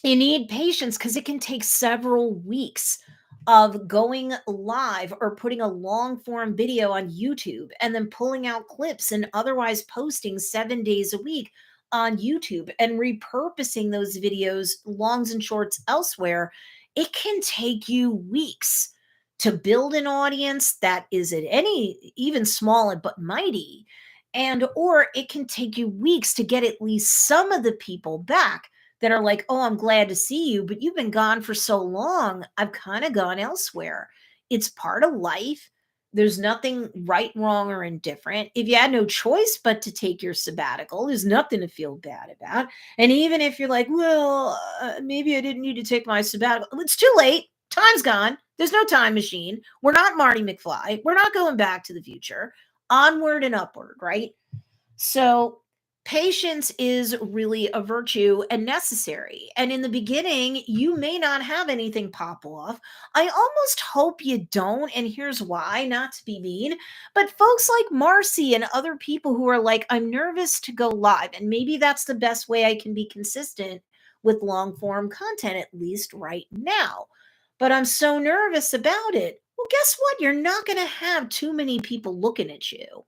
[SPEAKER 1] you need patience because it can take several weeks of going live or putting a long form video on YouTube and then pulling out clips and otherwise posting 7 days a week on YouTube and repurposing those videos, longs and shorts elsewhere. It can take you weeks to build an audience that is at any even small but mighty, and or it can take you weeks to get at least some of the people back that are like, "Oh, I'm glad to see you, but you've been gone for so long. I've kind of gone elsewhere." It's part of life. There's nothing right, wrong, or indifferent. If you had no choice but to take your sabbatical, there's nothing to feel bad about. And even if you're like, well, maybe I didn't need to take my sabbatical, it's too late. Time's gone. There's no time machine. We're not Marty McFly. We're not going back to the future. Onward and upward, right? So, patience is really a virtue and necessary. And in the beginning, you may not have anything pop off. I almost hope you don't. And here's why, not to be mean, but folks like Marcy and other people who are like, I'm nervous to go live. And maybe that's the best way I can be consistent with long form content, at least right now. But I'm so nervous about it. Well, guess what? You're not going to have too many people looking at you.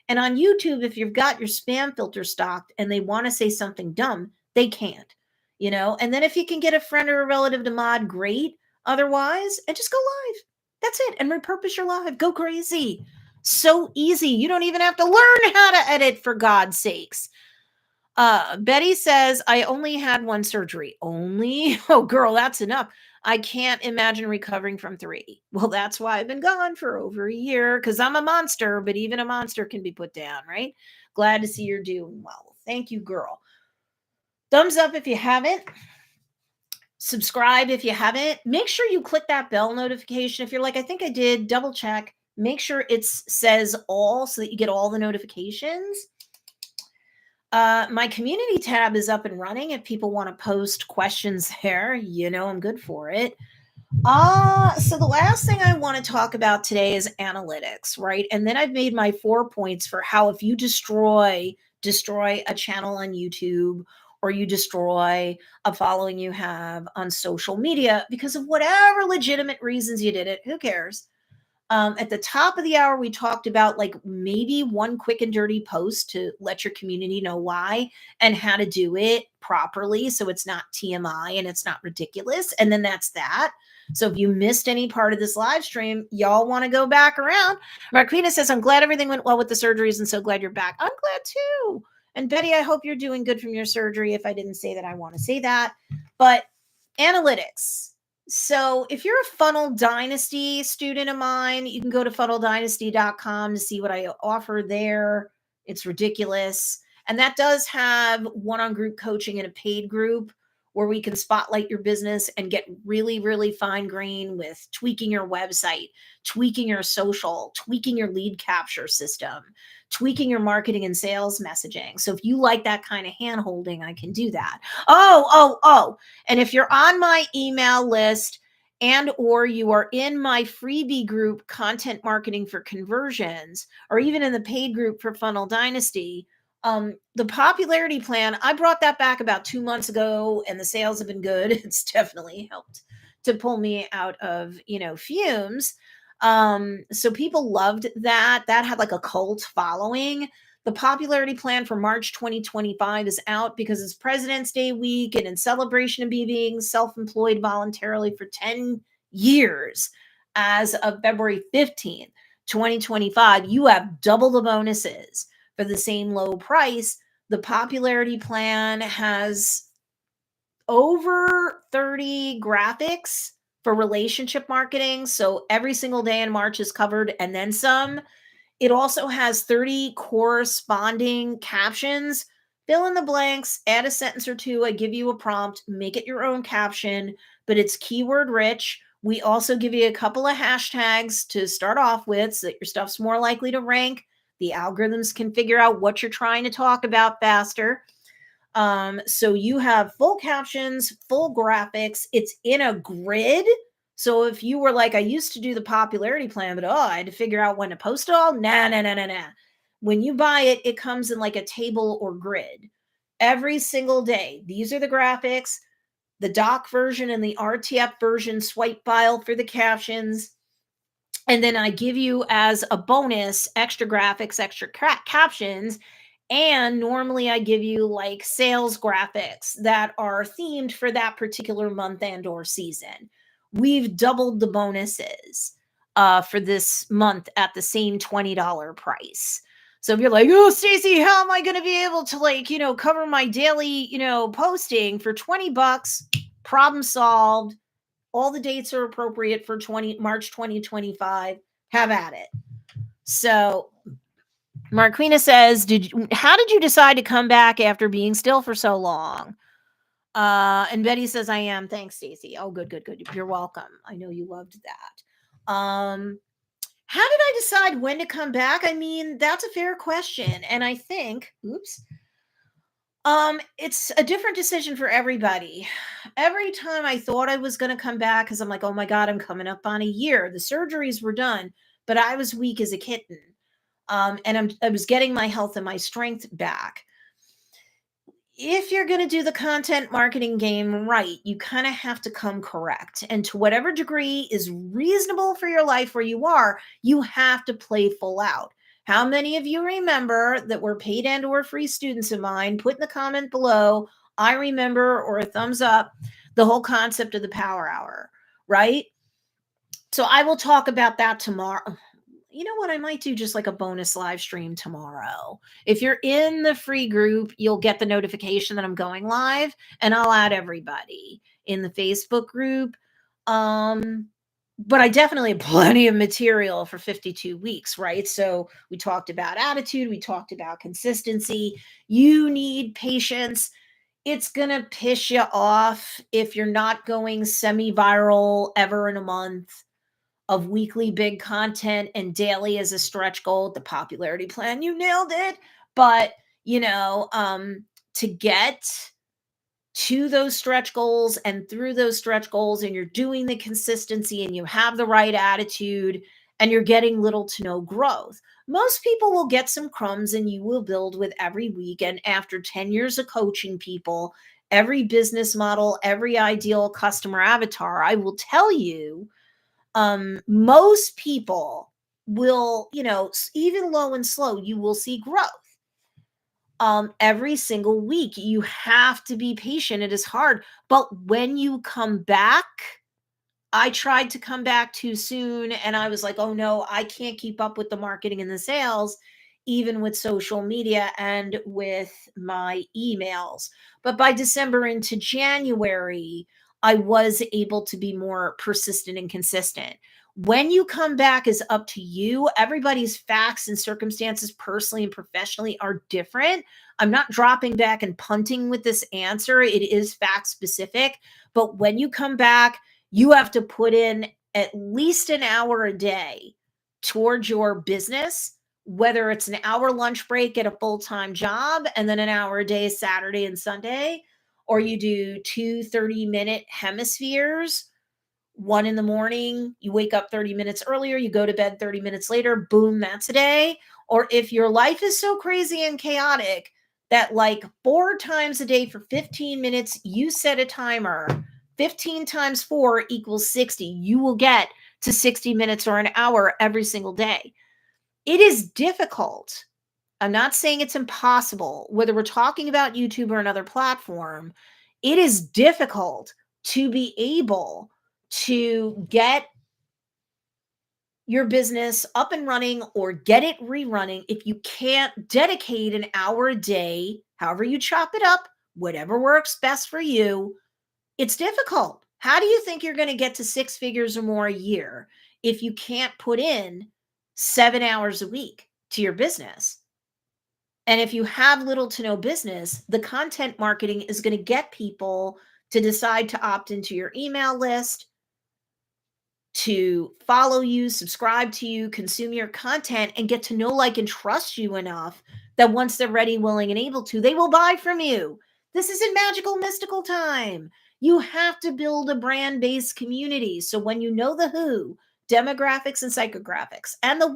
[SPEAKER 1] And on YouTube, if you've got your spam filter stocked and they want to say something dumb, they can't, you know? And then if you can get a friend or a relative to mod, great. Otherwise, and just go live. That's it. And repurpose your live. Go crazy. So easy. You don't even have to learn how to edit, for God's sakes. Betty says, I only had one surgery. Only? Oh, girl, that's enough. I can't imagine recovering from 3. Well, that's why I've been gone for over a year because I'm a monster, but even a monster can be put down, right? Glad to see you're doing well. Thank you, girl. Thumbs up if you haven't. Subscribe if you haven't. Make sure you click that bell notification. If you're like, I think I did, double check. Make sure it says all so that you get all the notifications. My community tab is up and running. If people want to post questions there, you know I'm good for it. So the last thing I want to talk about today is analytics, right? And then I've made my 4 points for how if you destroy a channel on YouTube or you destroy a following you have on social media because of whatever legitimate reasons you did it, who cares? At the top of the hour, we talked about like maybe one quick and dirty post to let your community know why and how to do it properly so it's not TMI and it's not ridiculous. And then that's that. So if you missed any part of this live stream, y'all want to go back around. Marquina says, I'm glad everything went well with the surgeries and so glad you're back. I'm glad too. And Betty, I hope you're doing good from your surgery. If I didn't say that, I want to say that. But analytics. So if you're a Funnel Dynasty student of mine, you can go to funneldynasty.com to see what I offer there. It's ridiculous. And that does have one-on group coaching and a paid group where we can spotlight your business and get really, really fine grain with tweaking your website, tweaking your social, tweaking your lead capture system, tweaking your marketing and sales messaging. So if you like that kind of hand holding, I can do that. Oh. And if you're on my email list and or you are in my freebie group, Content Marketing for Conversions, or even in the paid group for Funnel Dynasty, the popularity plan, I brought that back about 2 months ago and the sales have been good. It's definitely helped to pull me out of, fumes. So people loved that. That had like a cult following. The popularity plan for March 2025 is out because it's President's Day week and in celebration of me being self-employed voluntarily for 10 years as of February 15th, 2025, you have double the bonuses for the same low price. The popularity plan has over 30 graphics for relationship marketing. So every single day in March is covered and then some. It also has 30 corresponding captions. Fill in the blanks, add a sentence or two. I give you a prompt, make it your own caption, but it's keyword rich. We also give you a couple of hashtags to start off with so that your stuff's more likely to rank. The algorithms can figure out what you're trying to talk about faster. So you have full captions, full graphics. It's in a grid. So if you were like, I used to do the popularity plan, but I had to figure out when to post it all. Nah, nah, nah, nah, nah. When you buy it, it comes in like a table or grid every single day. These are the graphics, the doc version and the RTF version swipe file for the captions. And then I give you as a bonus extra graphics, extra captions. And normally I give you like sales graphics that are themed for that particular month and or season. We've doubled the bonuses for this month at the same $20 price. So if you're like, oh, Stacey, how am I going to be able to like, cover my daily, posting for 20 bucks? Problem solved. All the dates are appropriate for March 2025. Have at it. So Marquina says, how did you decide to come back after being still for so long? And Betty says, I am. Thanks, Stacey. Oh, good. You're welcome. I know you loved that. How did I decide when to come back? I mean, that's a fair question. And I think, it's a different decision for everybody. Every time I thought I was going to come back, because I'm like, oh my God, I'm coming up on a year. The surgeries were done, but I was weak as a kitten. And I was getting my health and my strength back. If you're going to do the content marketing game right, you kind of have to come correct. And to whatever degree is reasonable for your life where you are, you have to play full out. How many of you remember that were paid and or free students of mine? Put in the comment below, I remember, or a thumbs up, the whole concept of the power hour, right? So I will talk about that tomorrow. You know what? I might do just like a bonus live stream tomorrow. If you're in the free group, you'll get the notification that I'm going live, and I'll add everybody in the Facebook group. But I definitely have plenty of material for 52 weeks, right? So we talked about attitude, we talked about consistency. You need patience. It's going to piss you off if you're not going semi-viral ever in a month of weekly big content and daily as a stretch goal, the popularity plan. You nailed it. But, to get to those stretch goals and through those stretch goals, and you're doing the consistency and you have the right attitude and you're getting little to no growth. Most people will get some crumbs and you will build with every week. And after 10 years of coaching people, every business model, every ideal customer avatar, I will tell you, most people will, even low and slow, you will see growth. Every single week. You have to be patient. It is hard. But when you come back, I tried to come back too soon and I was like, oh no, I can't keep up with the marketing and the sales, even with social media and with my emails. But by December into January, I was able to be more persistent and consistent. When you come back is up to you. Everybody's facts and circumstances, personally and professionally, are different. I'm not dropping back and punting with this answer. It is fact specific. But when you come back, you have to put in at least an hour a day towards your business, whether it's an hour lunch break at a full-time job and then an hour a day Saturday and Sunday, or you do 2 30-minute hemispheres, one in the morning, you wake up 30 minutes earlier, you go to bed 30 minutes later, boom, that's a day. Or if your life is so crazy and chaotic that like 4 times a day for 15 minutes, you set a timer, 15 times 4 equals 60. You will get to 60 minutes or an hour every single day. It is difficult. I'm not saying it's impossible. Whether we're talking about YouTube or another platform, it is difficult to be able to get your business up and running or get it rerunning if you can't dedicate an hour a day, however you chop it up, whatever works best for you. It's difficult. How do you think you're going to get to 6 figures or more a year if you can't put in 7 hours a week to your business? And if you have little to no business, the content marketing is going to get people to decide to opt into your email list, to follow you, subscribe to you, consume your content, and get to know, like, and trust you enough that once they're ready, willing, and able to, they will buy from you. This isn't magical, mystical time. You have to build a brand based community. So when you know the who, demographics and psychographics, and the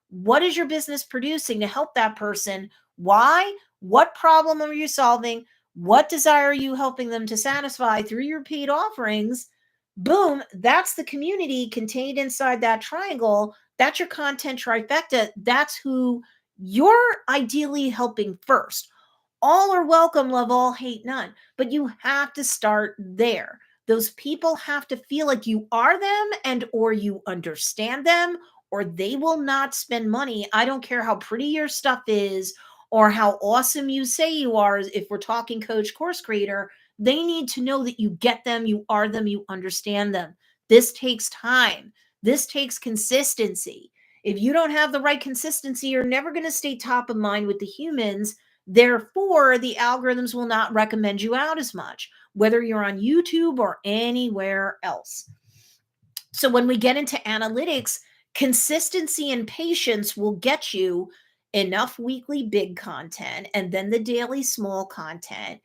[SPEAKER 1] what is your business producing to help that person? Why? What problem are you solving? What desire are you helping them to satisfy through your paid offerings? Boom, that's the community contained inside that triangle. That's your content trifecta. That's who you're ideally helping first. All are welcome, love all, hate none. But you have to start there. Those people have to feel like you are them and or you understand them, or they will not spend money. I don't care how pretty your stuff is or how awesome you say you are. If we're talking coach, course creator, they need to know that you get them, you are them, you understand them. This takes time. This takes consistency. If you don't have the right consistency, you're never going to stay top of mind with the humans. Therefore, the algorithms will not recommend you out as much, whether you're on YouTube or anywhere else. So, when we get into analytics, consistency and patience will get you enough weekly big content and then the daily small content.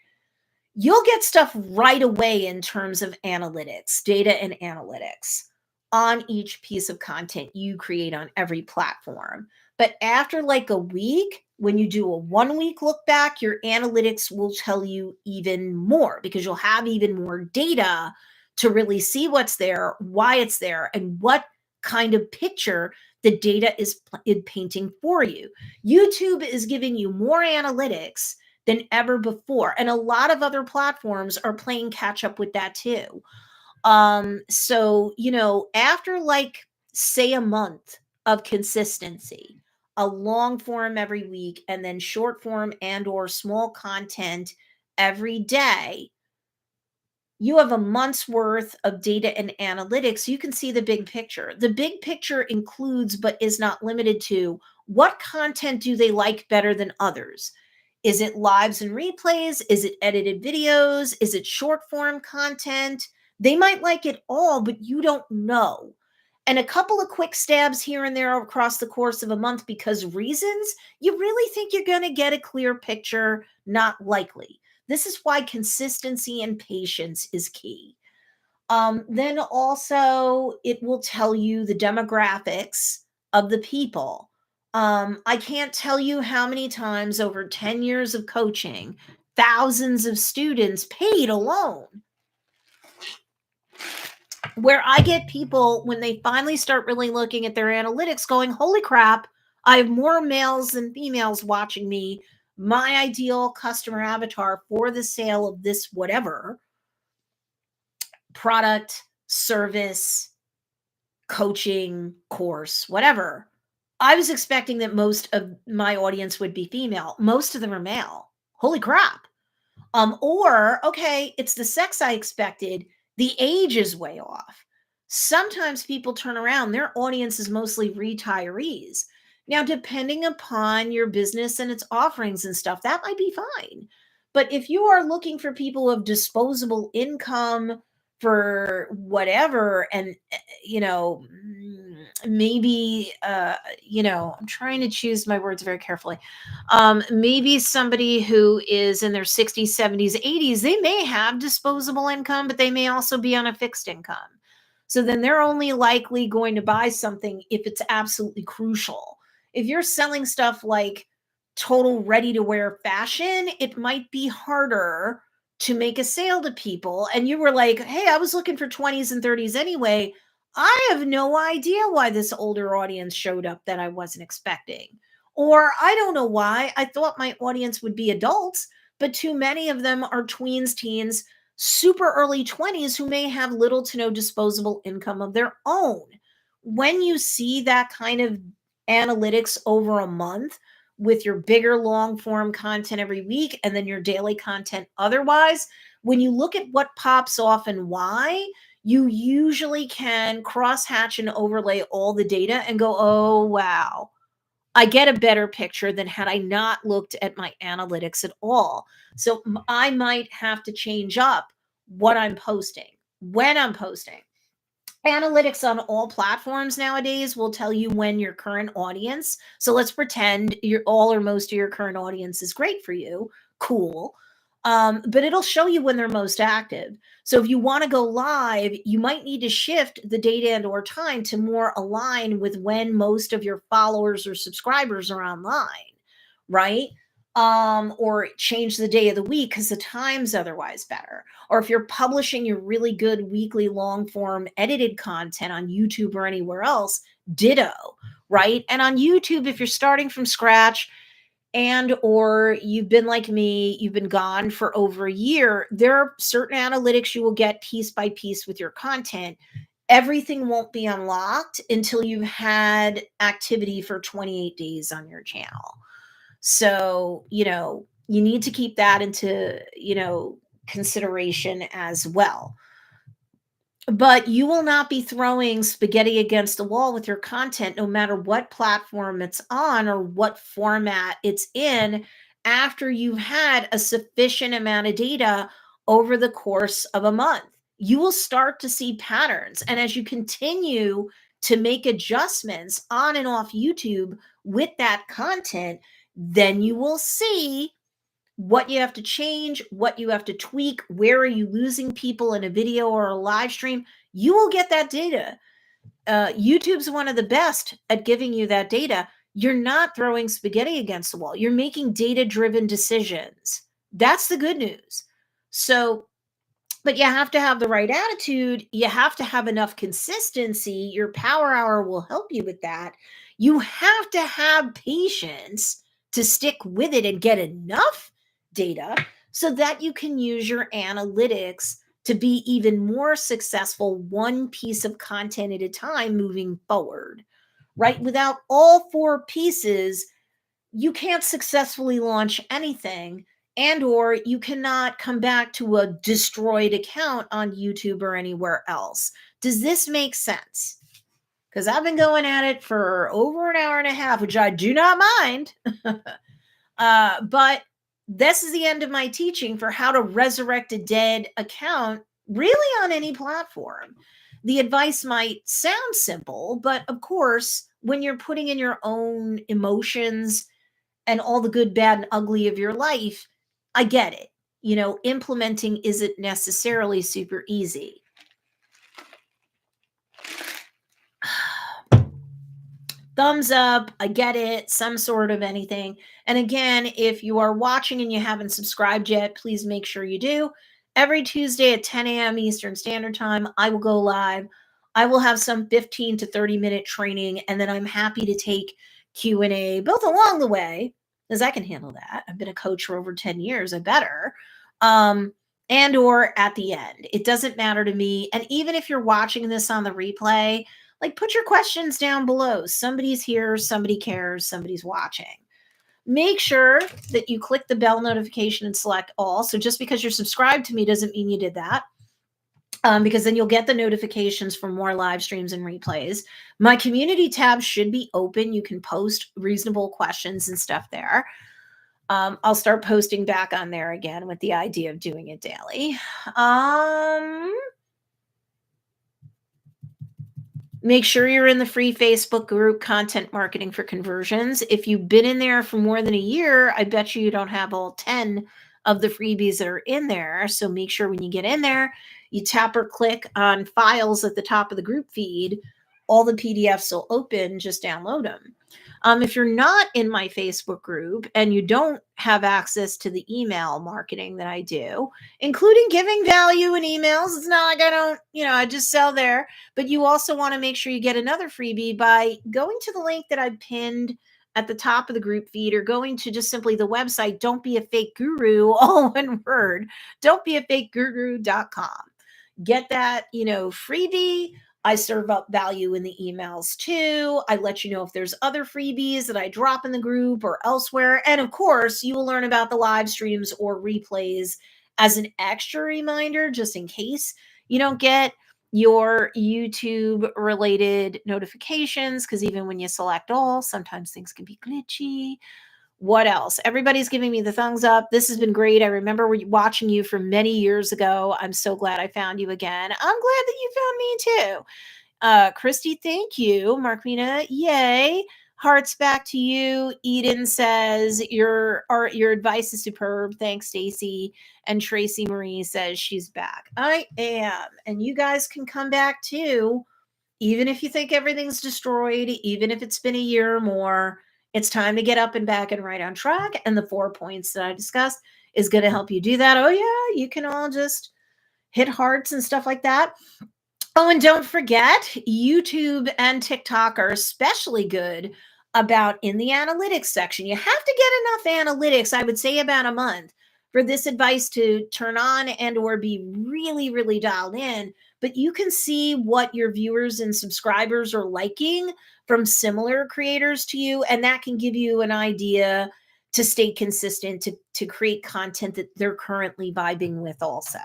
[SPEAKER 1] You'll get stuff right away in terms of analytics, data and analytics on each piece of content you create on every platform. But after like a week, when you do a 1 week look back, your analytics will tell you even more because you'll have even more data to really see what's there, why it's there, and what kind of picture the data is painting for you. YouTube is giving you more analytics than ever before. And a lot of other platforms are playing catch up with that too. So, after like say a month of consistency, a long form every week and then short form and or small content every day, you have a month's worth of data and analytics. You can see the big picture. The big picture includes, but is not limited to, what content do they like better than others? Is it lives and replays? Is it edited videos? Is it short form content? They might like it all, but you don't know. And a couple of quick stabs here and there across the course of a month because reasons, you really think you're going to get a clear picture? Not likely. This is why consistency and patience is key. Then also, it will tell you the demographics of the people. I can't tell you how many times over 10 years of coaching, thousands of students paid alone, where I get people when they finally start really looking at their analytics going, holy crap, I have more males than females watching me. My ideal customer avatar for the sale of this whatever product, service, coaching, course, whatever. I was expecting that most of my audience would be female. Most of them are male. Holy crap. Or, okay, it's the sex I expected. The age is way off. Sometimes people turn around, their audience is mostly retirees. Now, depending upon your business and its offerings and stuff, that might be fine. But if you are looking for people who have disposable income for whatever, and maybe I'm trying to choose my words very carefully. Maybe somebody who is in their 60s, 70s, 80s, they may have disposable income, but they may also be on a fixed income. So then they're only likely going to buy something if it's absolutely crucial. If you're selling stuff like total ready to wear fashion, it might be harder to make a sale to people. And you were like, hey, I was looking for 20s and 30s anyway. I have no idea why this older audience showed up that I wasn't expecting. Or I don't know why. I thought my audience would be adults, but too many of them are tweens, teens, super early 20s who may have little to no disposable income of their own. When you see that kind of analytics over a month with your bigger long form content every week and then your daily content otherwise, when you look at what pops off and why, you usually can cross-hatch and overlay all the data and go, oh, wow, I get a better picture than had I not looked at my analytics at all. So I might have to change up what I'm posting, when I'm posting. Analytics on all platforms nowadays will tell you when your current audience. So let's pretend your all or most of your current audience is great for you. Cool. But it'll show you when they're most active. So if you want to go live, you might need to shift the date and or time to more align with when most of your followers or subscribers are online, right? Or change the day of the week because the time's otherwise better. Or if you're publishing your really good weekly long form edited content on YouTube or anywhere else, ditto, right? And on YouTube, if you're starting from scratch, and or you've been like me, you've been gone for over a year, there are certain analytics you will get piece by piece with your content. Everything won't be unlocked until you've had activity for 28 days on your channel. So, you need to keep that into, consideration as well. But you will not be throwing spaghetti against the wall with your content, no matter what platform it's on or what format it's in, after you've had a sufficient amount of data over the course of a month. You will start to see patterns. And as you continue to make adjustments on and off YouTube with that content, then you will see what you have to change, what you have to tweak, where are you losing people in a video or a live stream. You will get that data. YouTube's one of the best at giving you that data. You're not throwing spaghetti against the wall. You're making data-driven decisions. That's the good news. So, but you have to have the right attitude. You have to have enough consistency. Your power hour will help you with that. You have to have patience to stick with it and get enough data so that you can use your analytics to be even more successful, one piece of content at a time moving forward, right? Without all four pieces, you can't successfully launch anything, and or you cannot come back to a destroyed account on YouTube or anywhere else. Does this make sense? Because I've been going at it for over an hour and a half, which I do not mind. But this is the end of my teaching for how to resurrect a dead account, really on any platform. The advice might sound simple, but of course, when you're putting in your own emotions and all the good, bad, and ugly of your life, I get it. Implementing isn't necessarily super easy. Thumbs up. I get it. Some sort of anything. And again, if you are watching and you haven't subscribed yet, please make sure you do. Every Tuesday at 10 a.m. Eastern Standard Time, I will go live. I will have some 15 to 30-minute training, and then I'm happy to take Q&A both along the way, because I can handle that. I've been a coach for over 10 years. I better. And or at the end. It doesn't matter to me. And even if you're watching this on the replay, like, put your questions down below. Somebody's here, somebody cares, somebody's watching. Make sure that you click the bell notification and select all. So just because you're subscribed to me doesn't mean you did that. Because then you'll get the notifications for more live streams and replays. My community tab should be open. You can post reasonable questions and stuff there. I'll start posting back on there again with the idea of doing it daily. Make sure you're in the free Facebook group, Content Marketing for Conversions. If you've been in there for more than a year, I bet you don't have all 10 of the freebies that are in there. So make sure when you get in there, you tap or click on files at the top of the group feed. All the PDFs will open, just download them. If you're not in my Facebook group and you don't have access to the email marketing that I do, including giving value in emails, it's not like I don't, I just sell there. But you also want to make sure you get another freebie by going to the link that I pinned at the top of the group feed, or going to just simply the website, Don't Be a Fake Guru, all one word, don'tbeafakeguru.com. Get that, freebie. I serve up value in the emails too. I let you know if there's other freebies that I drop in the group or elsewhere. And of course, you will learn about the live streams or replays as an extra reminder, just in case you don't get your YouTube related notifications. Because even when you select all, sometimes things can be glitchy. What else? Everybody's giving me the thumbs up. This has been great. I remember watching you from many years ago. I'm so glad I found you again. I'm glad that you found me too. Christy, thank you. Marquina, yay. Hearts back to you. Eden says your advice is superb. Thanks, Stacy. And Tracy Marie says she's back. I am. And you guys can come back too. Even if you think everything's destroyed, even if it's been a year or more, it's time to get up and back and right on track. And the 4 points that I discussed is going to help you do that. Oh, yeah, you can all just hit hearts and stuff like that. Oh, and don't forget, YouTube and TikTok are especially good about in the analytics section. You have to get enough analytics, I would say about a month, for this advice to turn on and or be really, really dialed in. But you can see what your viewers and subscribers are liking from similar creators to you, and that can give you an idea to stay consistent, to create content that they're currently vibing with also.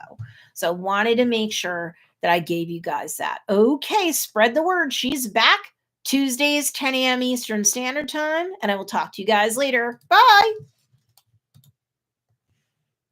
[SPEAKER 1] So wanted to make sure that I gave you guys that. Okay, spread the word. She's back Tuesdays, 10 a.m. Eastern Standard Time, and I will talk to you guys later. Bye.